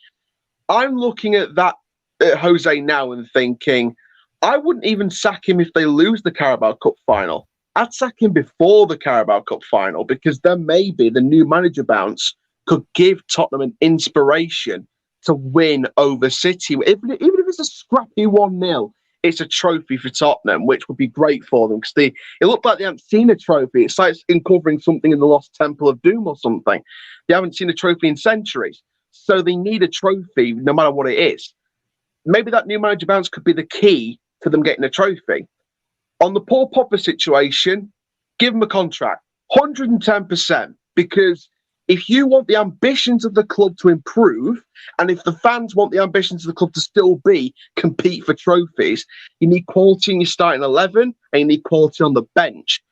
I'm looking at that Jose now and thinking, I wouldn't even sack him if they lose the Carabao Cup final. I'd sack him before the Carabao Cup final, because then maybe the new manager bounce could give Tottenham an inspiration to win over City. Even if it's a scrappy 1-0, it's a trophy for Tottenham, which would be great for them, because it looked like they hadn't seen a trophy. It's like uncovering something in the Lost Temple of Doom or something. They haven't seen a trophy in centuries. So they need a trophy no matter what it is. Maybe that new manager bounce could be the key to them getting a trophy. On the Paul Pogba situation, give him a contract, 110%, because if you want the ambitions of the club to improve, and if the fans want the ambitions of the club to still compete for trophies, you need quality in your starting 11 and you need quality on the bench.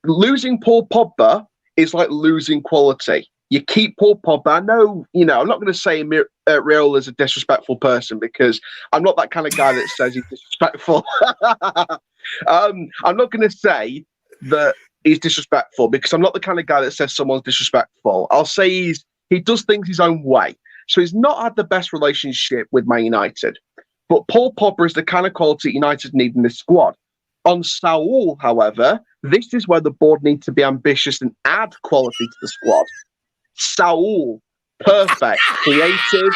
Losing Paul Pogba is like losing quality. You keep Paul Pogba. I know, I'm not going to say Raiola is a disrespectful person, because I'm not that kind of guy that says he's disrespectful. I'm not going to say that he's disrespectful, because I'm not the kind of guy that says someone's disrespectful. I'll say he does things his own way. So he's not had the best relationship with Man United. But Paul Pogba is the kind of quality United need in this squad. On Saúl, however, this is where the board needs to be ambitious and add quality to the squad. Saúl, perfect, creative,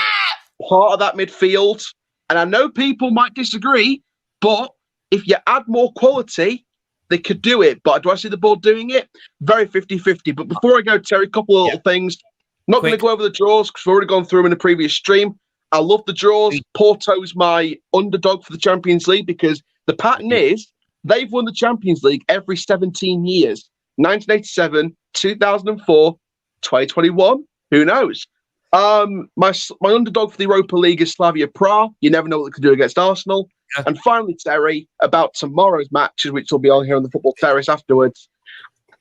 part of that midfield. And I know people might disagree, but if you add more quality, they could do it. But do I see the board doing it? Very 50-50. But before I go, Terry, a couple of little things. Not going to go over the draws, because we've already gone through them in the previous stream. I love the draws. Porto's my underdog for the Champions League, because the pattern is they've won the Champions League every 17 years. 1987, 2004, 2021, who knows? My underdog for the Europa League is Slavia Prague. You never know what they could do against Arsenal. Yeah. And finally, Terry, about tomorrow's matches, which will be on here on the Football Terrace afterwards.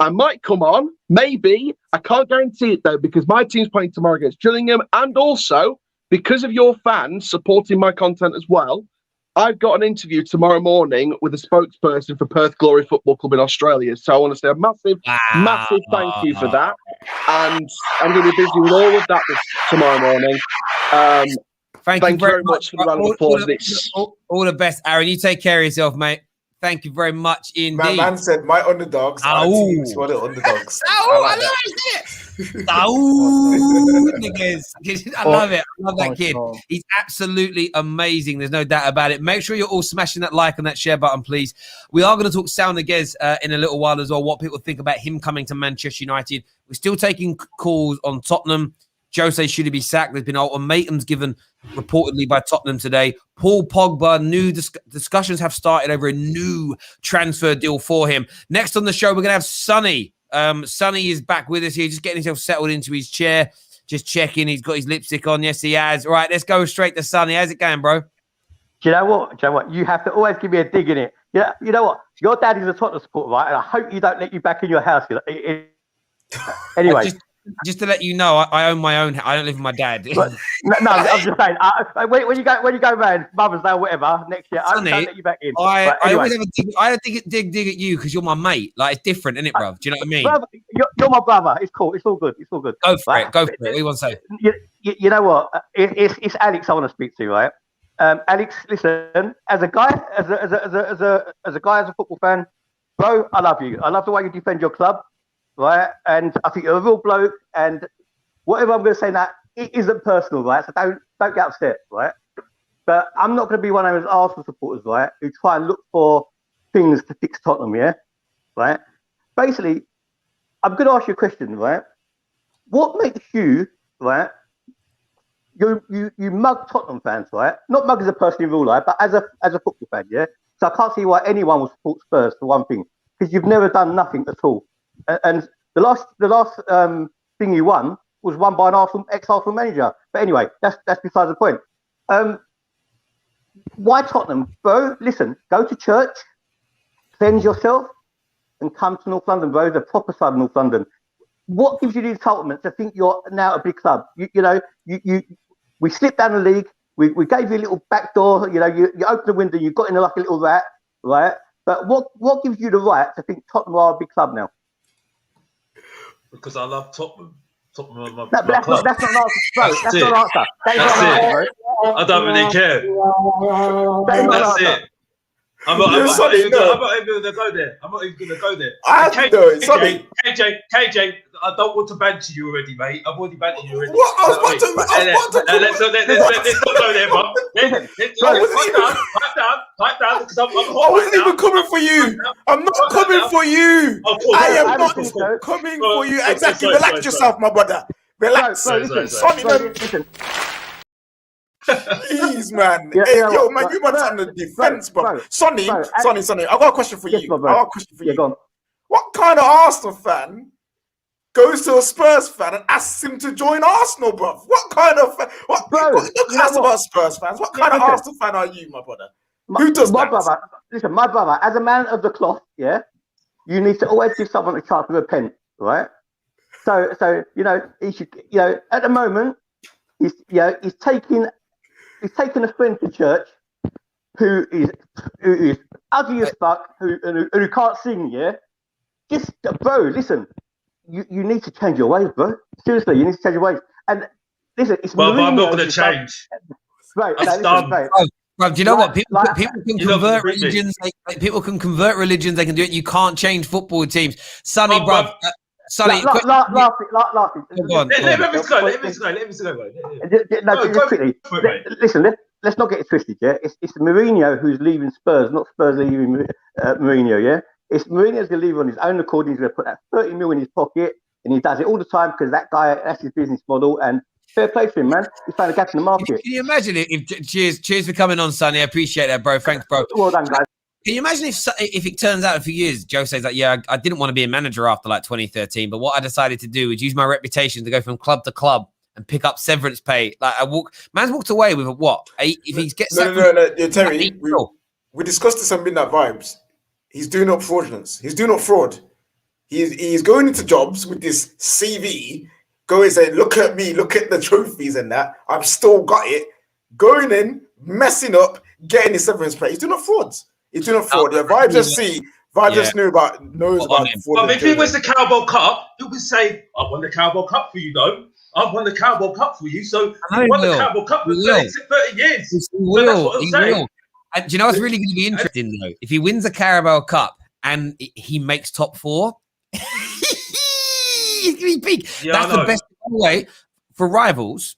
I might come on, maybe. I can't guarantee it, though, because my team's playing tomorrow against Gillingham. And also, because of your fans supporting my content as well, I've got an interview tomorrow morning with a spokesperson for Perth Glory Football Club in Australia. So I want to say a massive thank you for that. And I'm going to be busy with all of that tomorrow morning. Thank you very much for the round of applause. All the best, Aaron. You take care of yourself, mate. Thank you very much indeed. Man said my underdogs are teams who are the underdogs. I love it. Saúl Niguez. I love it. I love that kid. He's absolutely amazing. There's no doubt about it. Make sure you're all smashing that like and that share button, please. We are going to talk Saul Niguez in a little while as well, what people think about him coming to Manchester United. We're still taking calls on Tottenham. Jose, should he be sacked? There's been ultimatums given reportedly by Tottenham today. Paul Pogba, new discussions have started over a new transfer deal for him. Next on the show, we're going to have Sonny. Sonny is back with us here, just getting himself settled into his chair, just checking. He's got his lipstick on. Yes, he has. All right, let's go straight to Sonny. How's it going, bro? Do you know what? You have to always give me a dig in it. Yeah, you know what? Your dad is a Tottenham supporter, right? And I hope you don't let you back in your house. Anyway. Just to let you know, I own my own. I don't live with my dad. No, I'm just saying. When you go around Mother's Day or whatever next year, Sonny, I don't let you back in. I always have a dig. I dig at you because you're my mate. Like, it's different, isn't it, bro? Do you know what I mean? Brother, you're my brother. It's cool. It's all good. It's all good. Go for it. What do you want to say? You know what? It's Alex I want to speak to, right? Alex, listen. As a guy, as a football fan, bro, I love you. I love the way you defend your club. Right, and I think you're a real bloke, and whatever I'm going to say now, it isn't personal, right? So don't get upset, right? But I'm not going to be one of those Arsenal supporters, right, who try and look for things to fix Tottenham, yeah, right? Basically, I'm going to ask you a question, right? What makes you, right? You mug Tottenham fans, right? Not mug as a person in real life, but as a football fan, yeah. So I can't see why anyone would support Spurs for one thing, because you've never done nothing at all. And the last thing you won was won by an ex-Arsenal manager. But anyway, that's besides the point. Why Tottenham, bro? Listen, go to church, cleanse yourself, and come to North London, bro. The proper side of North London. What gives you the entitlement to think you're now a big club? We slipped down the league. We gave you a little back door. You know, you opened the window, you got in like a little rat, right? But what gives you the right to think Tottenham are a big club now? Because I love Tottenham. Tottenham are my That's club. not an answer, bro. That's it. not an answer. That's it. I don't really care. That's it. I'm not even going to go there. I'm not even going to go there. KJ, I don't want to banter you already, mate. I've already bantered you already. What? Let's not go there, bro. Pipe down, because I'm hot. I wasn't even coming for you. I'm not coming for you. I am not coming for you. Exactly. Relax yourself, my brother. Relax. Listen. Please, man. Yo, man, you man's on the defense, bro. Sonny, I got a question for you. Go on. What kind of Arsenal fan goes to a Spurs fan and asks him to join Arsenal, bro? What kind of don't ask about Spurs fans. What kind of Arsenal fan are you, my brother? Who does that? Brother, listen, my brother, as a man of the cloth, yeah, you need to always give someone a chance to repent, right? So you know, he should, you know, at the moment, he's taking a friend to church who is ugly as fuck, who can't sing, yeah. Just, bro, listen, you need to change your ways, bro. Seriously, you need to change your ways. And listen, it's well, but I'm not going to change. Right, Bro, do you know what? People can convert religions. People can convert religions. They can do it. You can't change football teams. Sonny, bro. Sonny, laugh. Let me go. Quickly. Listen, let's not get it twisted, yeah? It's Mourinho who's leaving Spurs, not Spurs leaving Mourinho, yeah? It's Mourinho's going to leave on his own accord. He's going to put that 30 mil in his pocket, and he does it all the time because that guy, that's his business model, and fair play to him, man. He's found a gap in the market. Can you imagine if cheers for coming on, Sonny. I appreciate that, bro. Thanks, bro. Well done, guys. Can you imagine if it turns out in a few years, Jose's like, yeah, I didn't want to be a manager after like 2013, but what I decided to do was use my reputation to go from club to club and pick up severance pay. Like man's walked away with what? If he gets no, Terry, we discussed this on Midnight Vibes. He's doing up fraudulence. He's doing up fraud. He's going into jobs with this CV, going saying, look at me, look at the trophies and that. I've still got it. Going in, messing up, getting his severance pay. He's doing up frauds. He's doing a fraud. Yeah, Vibes just knows about fraud. But if he wins the Carabao Cup, he'll be saying, I won the Carabao Cup for you, though. I've won the Carabao Cup for you. So he won the Carabao Cup for 30 years. He will. And do you know what's really going to be interesting, though? If he wins the Carabao Cup and he makes top four, he's going to be big. Yeah, that's the best way for rivals.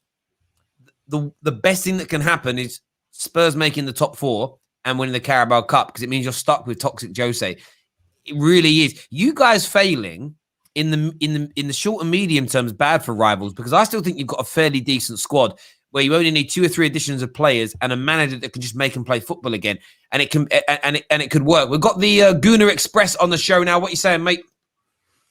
The best thing that can happen is Spurs making the top four and winning the Carabao Cup, because it means you're stuck with toxic Jose. It really is. You guys failing in the short and medium term is bad for rivals, because I still think you've got a fairly decent squad where you only need 2 or 3 additions of players and a manager that can just make them play football again, and it can and it could work. We've got the Gunnar Express on the show now. What are you saying, mate?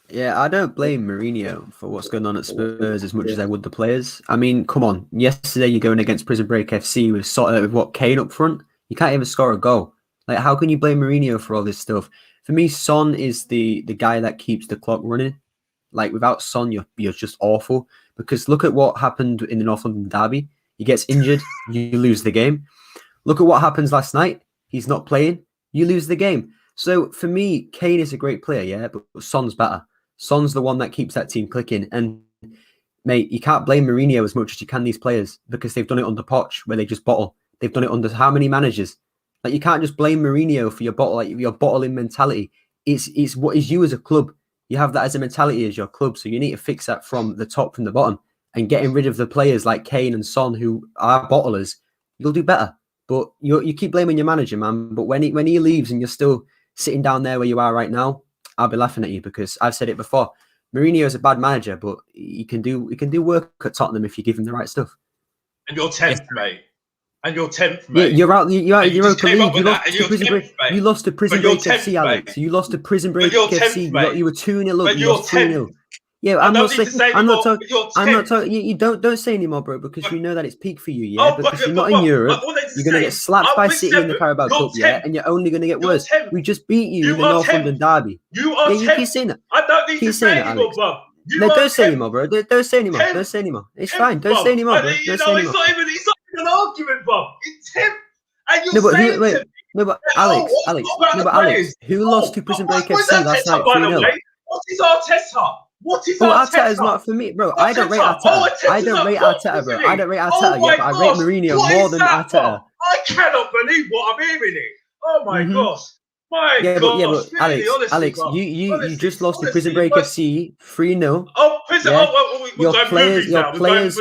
Yeah, I don't blame Mourinho for what's going on at Spurs as much as I would the players. I mean, come on. Yesterday you're going against Prison Break FC with Kane up front. You can't even score a goal. Like, how can you blame Mourinho for all this stuff? For me, Son is the guy that keeps the clock running. Like, without Son, you're just awful. Because look at what happened in the North London derby. He gets injured, you lose the game. Look at what happens last night. He's not playing, you lose the game. So for me, Kane is a great player, yeah, but Son's better. Son's the one that keeps that team clicking. And mate, you can't blame Mourinho as much as you can these players, because they've done it under Poch, where they just bottle. They've done it under how many managers? Like, you can't just blame Mourinho for your bottling mentality. It's what is you as a club. You have that as a mentality as your club, so you need to fix that from the top, from the bottom, and getting rid of the players like Kane and Son who are bottlers. You'll do better. But you keep blaming your manager, man. But when he leaves and you're still sitting down there where you are right now, I'll be laughing at you, because I've said it before. Mourinho is a bad manager, but he can do work at Tottenham if you give him the right stuff. And you're 10th, mate. And you're 10th, mate. Yeah, you're out. You're out. You're Europa League. You lost to Prison Break FC, Alex. You lost to Prison Break FC. You were 2-0 up. You lost 2-0. Yeah, I'm not talking. You don't say anymore, bro, because you know that it's peak for you, yeah. Because you're not in Europe. You're gonna get slapped by City in the Carabao Cup, yeah, and you're only gonna get worse. We just beat you in the North London derby. You are 10th. You keep saying that. I don't need to say anymore, bro. No, don't say anymore, bro. Don't say anymore. Don't say anymore. It's fine. Don't say anymore, bro. Don't say anymore. an argument, Bob. It's him. And you're No, but saying wait, to me, no, but oh, Alex, what about no, the but Alex, players? who lost to Prison Break Where's FC last night Arteta, by the 3-0? way? What is Arteta? What is Oh, Arteta? Arteta is not for me, bro. I don't rate Arteta. Oh, I don't rate Arteta, bro. I don't rate Arteta, oh my but I rate gosh. Mourinho What more is than that, Arteta. Bob? I cannot believe what I'm hearing here. Oh my gosh. My Yeah, gosh, but really, honestly, Alex, Bob. you just lost to honestly, Prison Break FC 3-0. Oh, Prison. Yeah? Oh, we're going movies now. Your players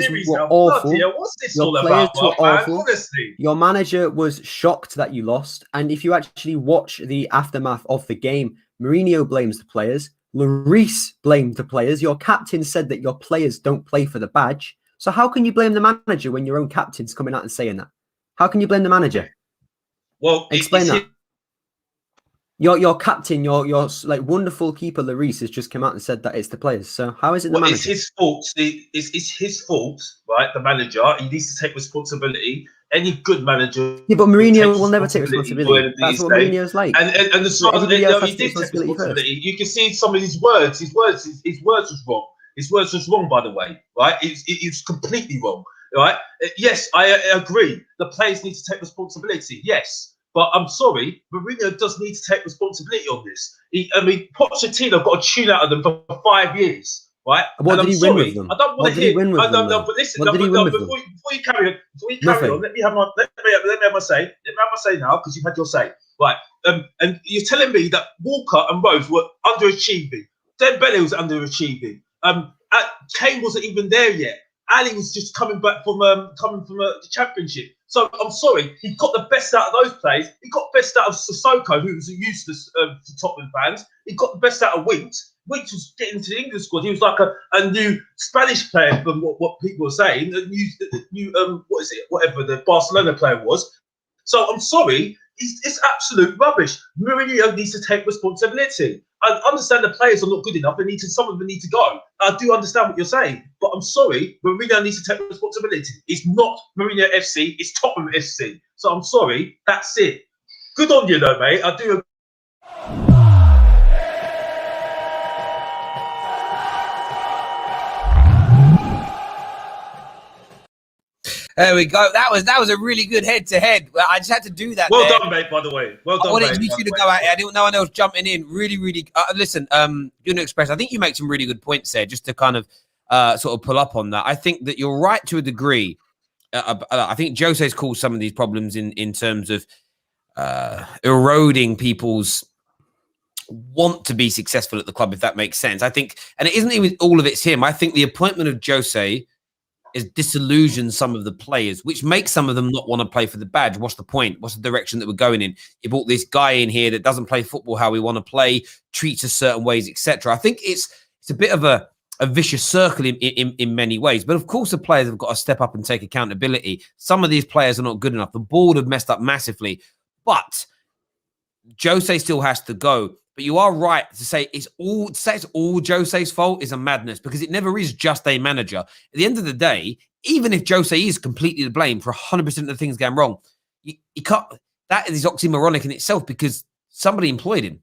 series were now. awful. Bloody hell, what's this Your all players about, were Bob, man? awful. Honestly. Your manager was shocked that you lost. And if you actually watch the aftermath of the game, Mourinho blames the players. Lloris blamed the players. Your captain said that your players don't play for the badge. So how can you blame the manager when your own captain's coming out and saying that? How can you blame the manager? Well, explain that. Your captain, your like wonderful keeper Lloris has just come out and said that it's the players. So how is it the manager? It's his fault. It's his fault, right? The manager. He needs to take responsibility. Any good manager. Yeah, but Mourinho will never take responsibility. That's what Mourinho's like. And the So everybody else has to he take did take responsibility responsibility. first. You can see some of his words. His words was wrong. His words was wrong, by the way. Right? It's completely wrong. Right? Yes, I agree. The players need to take responsibility. Yes. But I'm sorry, Mourinho does need to take responsibility on this. Pochettino got a tune out of them for 5 years, right? What did he win with them? I don't want to hear. But listen, before you carry on, let me have my say. Let me have my say now, because you've had your say, right? And you're telling me that Walker and Rose were underachieving. Dembele was underachieving. Kane wasn't even there yet. Ali was just coming back from the championship. So I'm sorry, he got the best out of those players. He got the best out of Sissoko, who was useless to Tottenham fans. He got the best out of Winks. Winks was getting into the England squad. He was like a new Spanish player, from what people were saying. A new what is it? Whatever the Barcelona player was. So I'm sorry, it's absolute rubbish. Mourinho needs to take responsibility. I understand the players are not good enough. Some of them need to go. I do understand what you're saying, but I'm sorry, Mourinho needs to take responsibility. It's not Mourinho FC, it's Tottenham FC. So I'm sorry, that's it. Good on you though, mate. I do agree. There we go. That was a really good head-to-head. I just had to do that. Well done, mate, by the way. Well done, I wanted mate, you two to go at it. I didn't know one else jumping in. Really, really. Listen, Gunnar Express, I think you make some really good points there, just to kind of sort of pull up on that. I think that you're right to a degree. I think Jose's caused some of these problems in terms of eroding people's want to be successful at the club, if that makes sense. I think, and it isn't even all of it's him. I think the appointment of Jose is disillusioned some of the players, which makes some of them not want to play for the badge. What's the point? What's the direction that we're going in? You brought this guy in here that doesn't play football how we want to play, treats us certain ways, etc. I think it's a bit of a vicious circle in many ways. But of course, the players have got to step up and take accountability. Some of these players are not good enough. The board have messed up massively, but Jose still has to go. But you are right to say it's all Jose's fault is a madness, because it never is just a manager. At the end of the day, even if Jose is completely to blame for 100% of the things going wrong, you can't. That is oxymoronic in itself, because somebody employed him.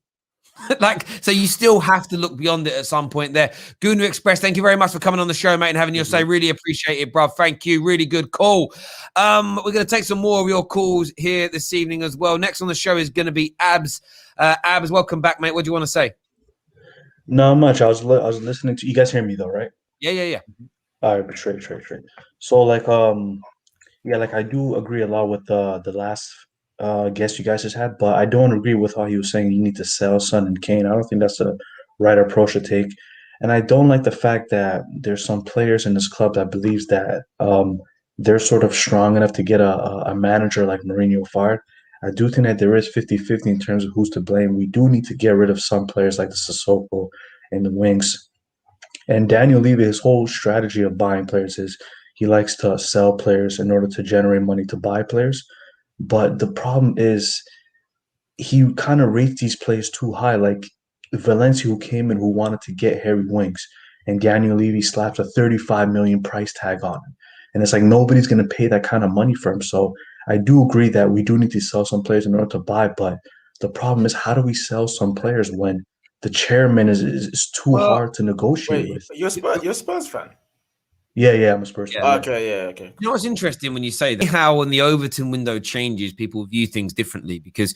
So you still have to look beyond it at some point there. Gunnar Express, thank you very much for coming on the show, mate, and having your say. Really appreciate it, bruv. Thank you. Really good call. We're going to take some more of your calls here this evening as well. Next on the show is going to be Abs. Abs, welcome back, mate. What do you want to say? Not much. I was listening to you guys. Hear me though, right? Yeah. All right, straight. So I do agree a lot with the last guest you guys just had, but I don't agree with how he was saying you need to sell Son and Kane. I don't think that's the right approach to take, and I don't like the fact that there's some players in this club that believes that they're sort of strong enough to get a manager like Mourinho fired. I do think that there is 50-50 in terms of who's to blame. We do need to get rid of some players like the Sissoko and the wings. And Daniel Levy, his whole strategy of buying players is he likes to sell players in order to generate money to buy players. But the problem is he kind of rates these players too high. Like Valencia, who came in, who wanted to get Harry Winks, and Daniel Levy slapped a 35 million price tag on him. And it's like nobody's going to pay that kind of money for him. So I do agree that we do need to sell some players in order to buy. But the problem is, how do we sell some players when the chairman is too hard to negotiate with? You're a Spurs fan? Yeah, I'm a Spurs fan. Okay. You know what's interesting when you say that? How when the Overton window changes, people view things differently, because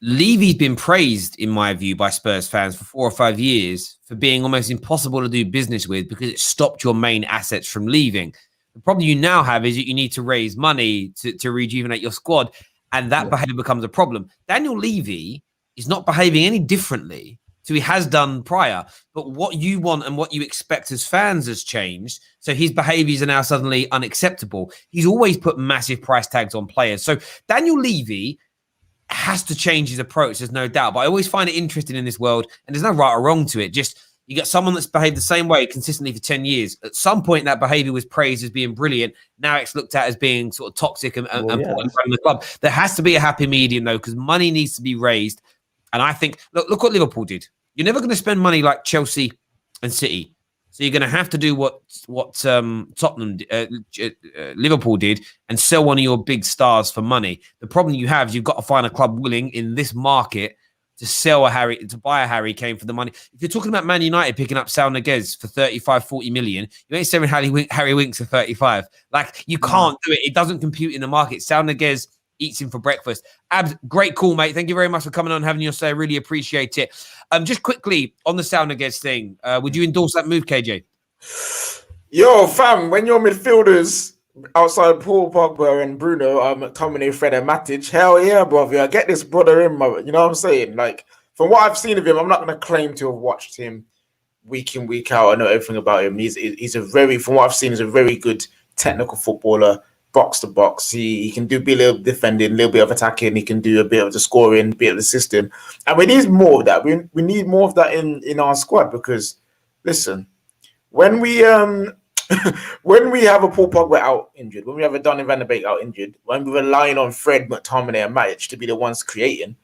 Levy's been praised, in my view, by Spurs fans for 4 or 5 years for being almost impossible to do business with because it stopped your main assets from leaving. The problem you now have is that you need to raise money to rejuvenate your squad, and that behavior becomes a problem. Daniel Levy is not behaving any differently to he has done prior, but what you want and what you expect as fans has changed. So his behaviors are now suddenly unacceptable. He's always put massive price tags on players. So Daniel Levy has to change his approach, there's no doubt. But I always find it interesting in this world, and there's no right or wrong to it. Just you get someone that's behaved the same way consistently for 10 years. At some point, that behavior was praised as being brilliant. Now it's looked at as being sort of toxic and running the club. There has to be a happy medium, though, because money needs to be raised. And I think, look what Liverpool did. You're never going to spend money like Chelsea and City. So you're going to have to do what Tottenham, Liverpool did, and sell one of your big stars for money. The problem you have is you've got to find a club willing in this market to buy a Harry Kane for the money. If you're talking about Man United picking up Saul Niguez for 35-40 million, you ain't selling Harry Winks for 35. Like, you can't do it. It doesn't compute in the market. Saul Niguez eats him for breakfast. Abs, great call, mate. Thank you very much for coming on and having your say. I really appreciate it. Just quickly on the Saul Niguez thing, would you endorse that move, KJ? Yo, fam, when your midfielders outside Paul Pogba and Bruno, McTominay, Fred and Matic, hell yeah, brother. I get this brother in, brother. You know what I'm saying? Like, from what I've seen of him, I'm not going to claim to have watched him week in, week out. I know everything about him. He's a very, from what I've seen, he's a very good technical footballer. Box to box, he can be a little defending, a little bit of attacking. He can do a bit of the scoring, a bit of the system, and we need more of that. We need more of that in our squad, because listen, when we when we have a Paul Pogba out injured, when we have a Donny van de Beek out injured, when we're relying on Fred, McTominay, and Matic to be the ones creating,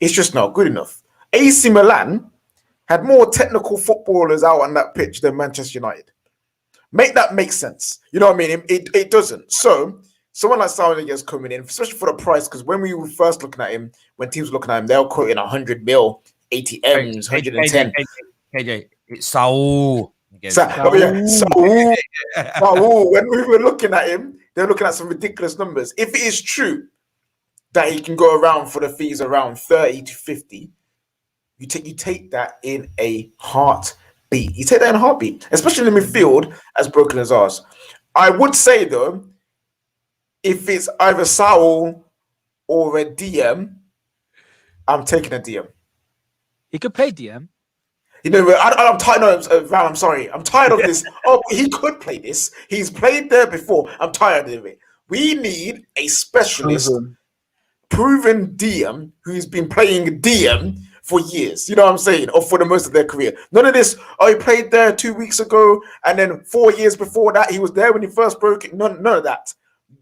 it's just not good enough. AC Milan had more technical footballers out on that pitch than Manchester United. Make that make sense. You know what I mean? It doesn't. So someone like Saul Niguez coming in, especially for the price, because when we were first looking at him, when teams were looking at him, they were quoting 100 mil, 80 M's, 110. KJ, it's Saúl. Saúl. When we were looking at him, they were looking at some ridiculous numbers. If it is true that he can go around for the fees around 30 to 50, you take that in a heartbeat. You take that in a heartbeat, especially in the midfield as broken as ours. I would say, though, if it's either Saúl or a DM, I'm taking a DM. He could play DM. You know, I'm tired of Val, I'm sorry. I'm tired of this. Oh, he could play this. He's played there before. I'm tired of it. We need a specialist, proven DM who's been playing DM for years. You know what I'm saying? Or for the most of their career. None of this, he played there 2 weeks ago, and then 4 years before that, he was there when he first broke it. None of that.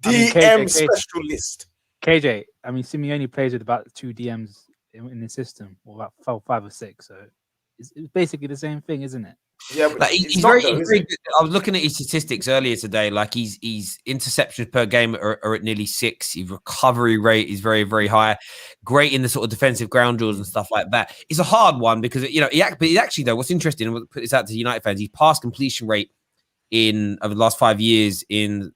DM specialist. KJ, I mean, Simeone plays with about 2 DMs in the system, or about 5 or 6. So it's basically the same thing, isn't it? Yeah, but like he's very good. I was looking at his statistics earlier today. Like he's interceptions per game are at nearly 6. His recovery rate is very, very high. Great in the sort of defensive ground duels and stuff like that. It's a hard one because he actually though. What's interesting, and we'll put this out to United fans, his pass completion rate over the last 5 years in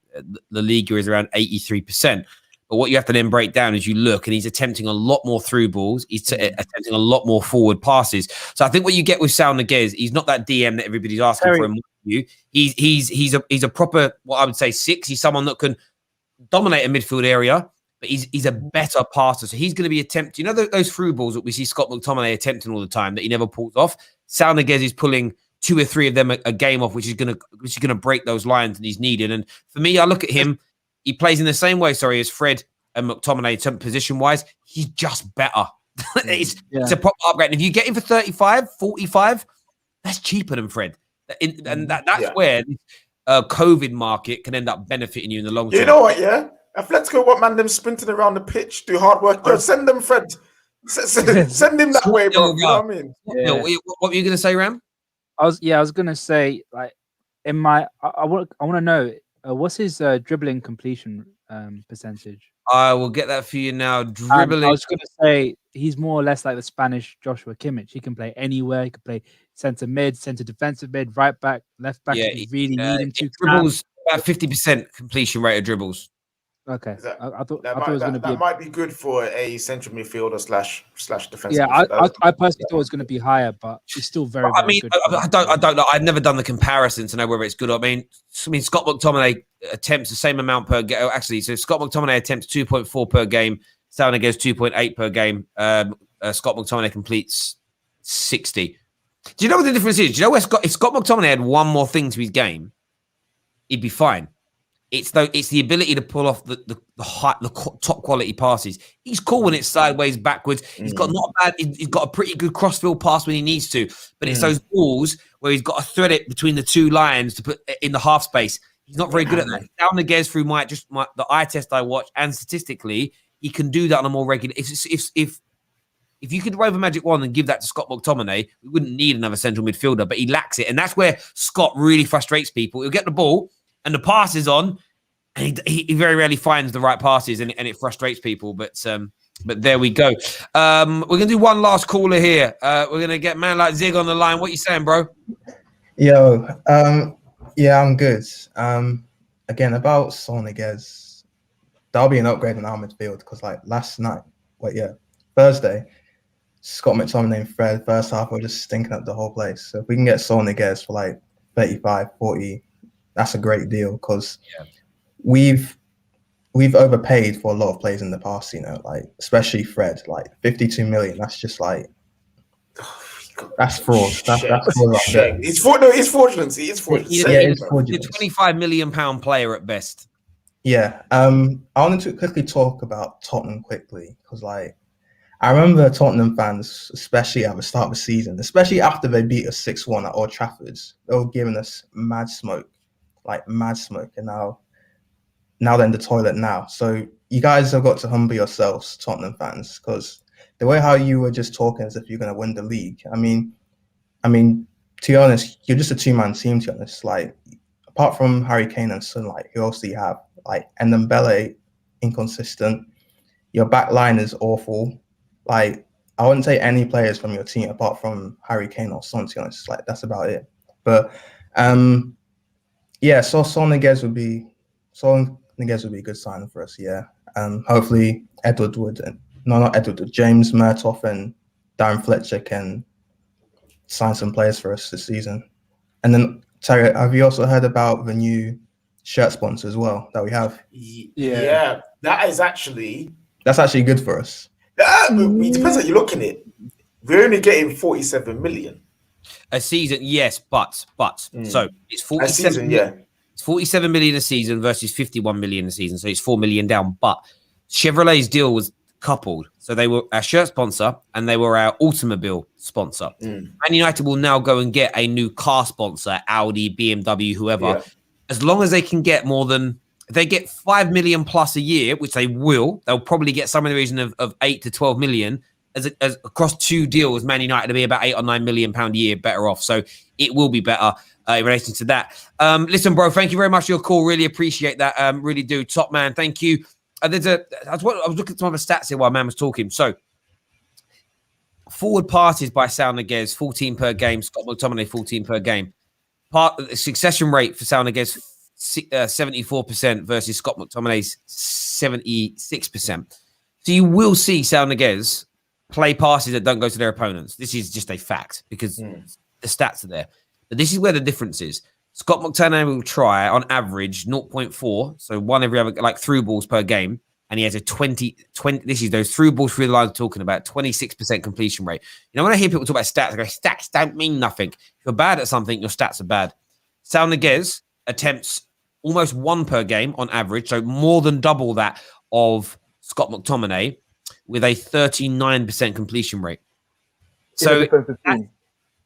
La Liga is around 83%. But what you have to then break down is you look, and he's attempting a lot more through balls. He's attempting a lot more forward passes. So I think what you get with Saul Niguez, he's not that DM that everybody's asking for him. He's a proper, what I would say, 6. He's someone that can dominate a midfield area, but he's a better passer. So he's going to be attempting, those through balls that we see Scott McTominay attempting all the time that he never pulls off. Saul Niguez is pulling 2 or 3 of them a game off, which is going to break those lines that he's needed. And for me, I look at him. He plays in the same way, as Fred and McTominay, position-wise. He's just better. It's a proper upgrade. And if you get him for 35, 45, that's cheaper than Fred. And that's where a COVID market can end up benefiting you in the long term. You know what, yeah? Atletico want man them sprinting around the pitch, do hard work. Yo, send them Fred. Send him that way, bro. You know what I mean? Yeah. What were you going to say, Ram? I was going to say, like, I want to know, what's his dribbling completion percentage. I will get that for you now. Dribbling. I was going to say he's more or less like the Spanish Joshua Kimmich. He can play anywhere. He can play centre mid, centre defensive mid, right back, left back. Yeah, if you really need him to. Dribbles about 50% completion rate of dribbles. Okay, I thought that it was going to be. That might be good for a central midfielder slash defensive. Yeah, midfielder. I personally thought it was going to be higher, but it's still very, very good. I don't know. I've never done the comparison to know whether it's good. I mean, Scott McTominay attempts the same amount per game. Actually, so Scott McTominay attempts 2.4 per game. Saúl Ñíguez 2.8 per game. Scott McTominay completes 60. Do you know what the difference is? Do you know where if Scott McTominay had one more thing to his game, he'd be fine. It's the ability to pull off the top quality passes. He's cool when it's sideways, backwards. He's got not bad. He's got a pretty good crossfield pass when he needs to. But it's those balls where he's got to thread it between the two lines to put in the half space. He's not very good at that. Saúl Ñíguez through the eye test I watch and statistically, he can do that on a more regular. If you could wave a magic wand and give that to Scott McTominay, we wouldn't need another central midfielder. But he lacks it, and that's where Scott really frustrates people. He'll get the ball. And the pass is on, and he very rarely finds the right passes, and it frustrates people. But there we go. We're gonna do one last caller here. We're gonna get man like Zig on the line. What you saying, bro? Yo, yeah, I'm good. Again, about Saul Niguez, that'll be an upgrade in our midfield because like Thursday, Scott McTominay and Fred first half were just stinking up the whole place. So if we can get Saul Niguez for like 35, 40. That's a great deal because we've overpaid for a lot of players in the past, you know, like especially Fred, like 52 million. That's just like that's fraud. That's fraud. It's fraudulent. It's fraudulent. He's a 25 million pound player at best. Yeah. I wanted to quickly talk about Tottenham quickly because like I remember Tottenham fans, especially at the start of the season, especially after they beat us 6-1 at Old Trafford, they were giving us mad smoke, and now they're in the toilet now. So you guys have got to humble yourselves, Tottenham fans, because the way how you were just talking as if you're going to win the league. I mean, to be honest, you're just a two-man team. To be honest, like apart from Harry Kane and Son, like who else do you have? Like Ndembele, inconsistent. Your back line is awful. Like I wouldn't say any players from your team apart from Harry Kane or Son. To be honest, like that's about it. But yeah, so Saul Niguez would be a good signing for us. Yeah, hopefully James Murtough and Darren Fletcher can sign some players for us this season. And then Terry, have you also heard about the new shirt sponsor as well that we have? Yeah, that's actually good for us. It depends how you're looking at it. We're only getting 47 million. A season, yes, but so it's 47 a season, yeah. It's 47 million a season versus 51 million a season, so it's 4 million down. But Chevrolet's deal was coupled, so they were our shirt sponsor and they were our automobile sponsor. Man United will now go and get a new car sponsor, Audi, BMW, whoever, as long as they can get more than. If they get 5 million plus a year, which they will, they'll probably get some in the region of 8 to 12 million. As across two deals, Man United will be about £8 or £9 million a year better off. So it will be better in relation to that. Listen, bro, thank you very much for your call. Really appreciate that. Really do. Top man, thank you. I was looking at some of the stats here while man was talking. So forward passes by Saúl Ñíguez, 14 per game. Scott McTominay, 14 per game. Succession rate for Saúl Ñíguez, 74% versus Scott McTominay's 76%. So you will see Saúl Ñíguez play passes that don't go to their opponents. This is just a fact because the stats are there. But this is where the difference is. Scott McTominay will try on average 0.4, so one every other, like through balls per game, and he has a 20. This is those through balls through the lines talking about 26% completion rate. You know, when I hear people talk about stats, I go, stats don't mean nothing. If you're bad at something, your stats are bad. Saúl Ñíguez attempts almost one per game on average, so more than double that of Scott McTominay, with a 39% completion rate. So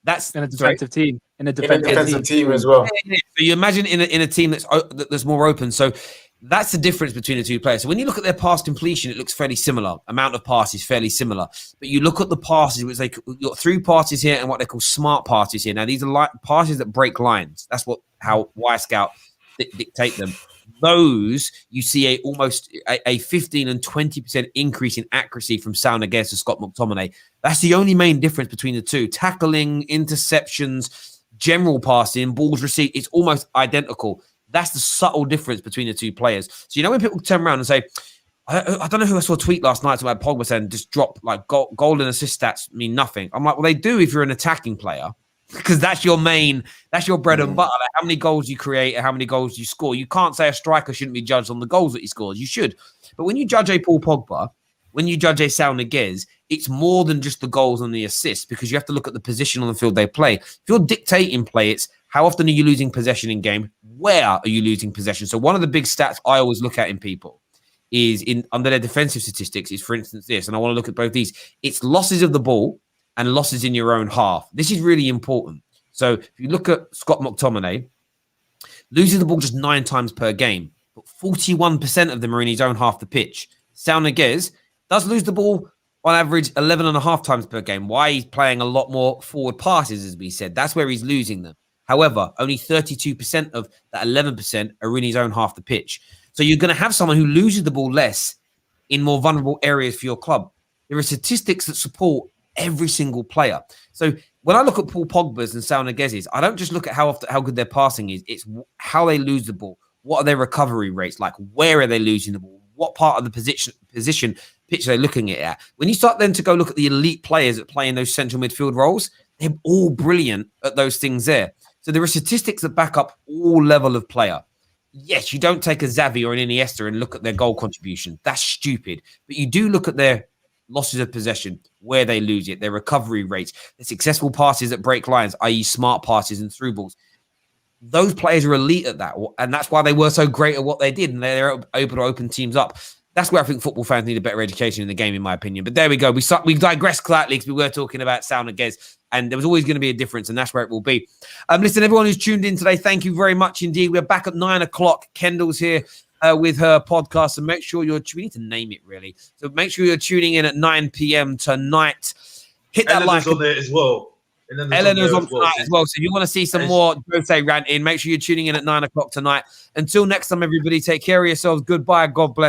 that's in a defensive team. In a defensive team as well. So you imagine in a team that's more open. So that's the difference between the two players. So when you look at their pass completion, it looks fairly similar. Amount of passes fairly similar. But you look at the passes, which you've got through passes here and what they call smart passes here. Now these are passes that break lines. That's how Y-Scout dictate them. those you see almost a 15 and 20% increase in accuracy from Saul Niguez to Scott McTominay. That's the only main difference between the two. Tackling, interceptions, general passing, balls received, it's almost identical. That's the subtle difference between the two players. So, when people turn around and say, I don't know who I saw a tweet last night about Pogba saying just drop like goal and assist stats mean nothing. I'm like, well, they do if you're an attacking player, because that's your bread and butter. Like how many goals you create and how many goals you score. You can't say a striker shouldn't be judged on the goals that he scores. You should. But when you judge a Paul Pogba, when you judge a Saul Niguez, it's more than just the goals and the assists, because you have to look at the position on the field they play. If you're dictating play, it's how often are you losing possession in game? Where are you losing possession? So one of the big stats I always look at in people is under their defensive statistics is, for instance, this, and I want to look at both these. It's losses of the ball and losses in your own half. This is really important. So if you look at Scott McTominay, loses the ball just 9 times per game, but 41% of them are in his own half the pitch. Saul Niguez does lose the ball on average 11.5 times per game. Why? He's playing a lot more forward passes, as we said. That's where he's losing them. However, only 32% of that 11% are in his own half the pitch. So you're going to have someone who loses the ball less in more vulnerable areas for your club. There are statistics that support every single player. So when I look at Paul Pogba's and Saul Niguez's, I don't just look at how good their passing is. It's how they lose the ball. What are their recovery rates like? Where are they losing the ball? What part of the position pitch are they looking at? When you start then to go look at the elite players that play in those central midfield roles, they're all brilliant at those things there. So there are statistics that back up all level of player. Yes, you don't take a Xavi or an Iniesta and look at their goal contribution. That's stupid. But you do look at their losses of possession, where they lose it, their recovery rates, their successful passes that break lines, i.e. smart passes and through balls. Those players are elite at that. And that's why they were so great at what they did. And they're able to open teams up. That's where I think football fans need a better education in the game, in my opinion. But there we go. We digressed slightly because we were talking about Saul Niguez, and there was always going to be a difference, and that's where it will be. Listen, everyone who's tuned in today, thank you very much indeed. We're back at 9 o'clock. Kendall's here with her podcast, and make sure we need to name it really. So make sure you're tuning in at 9 p.m. tonight. Hit that like. on there as well. Eleanor's on tonight as well. So if you want to see some more Jose ranting, make sure you're tuning in at 9 o'clock tonight. Until next time, everybody, take care of yourselves. Goodbye. God bless.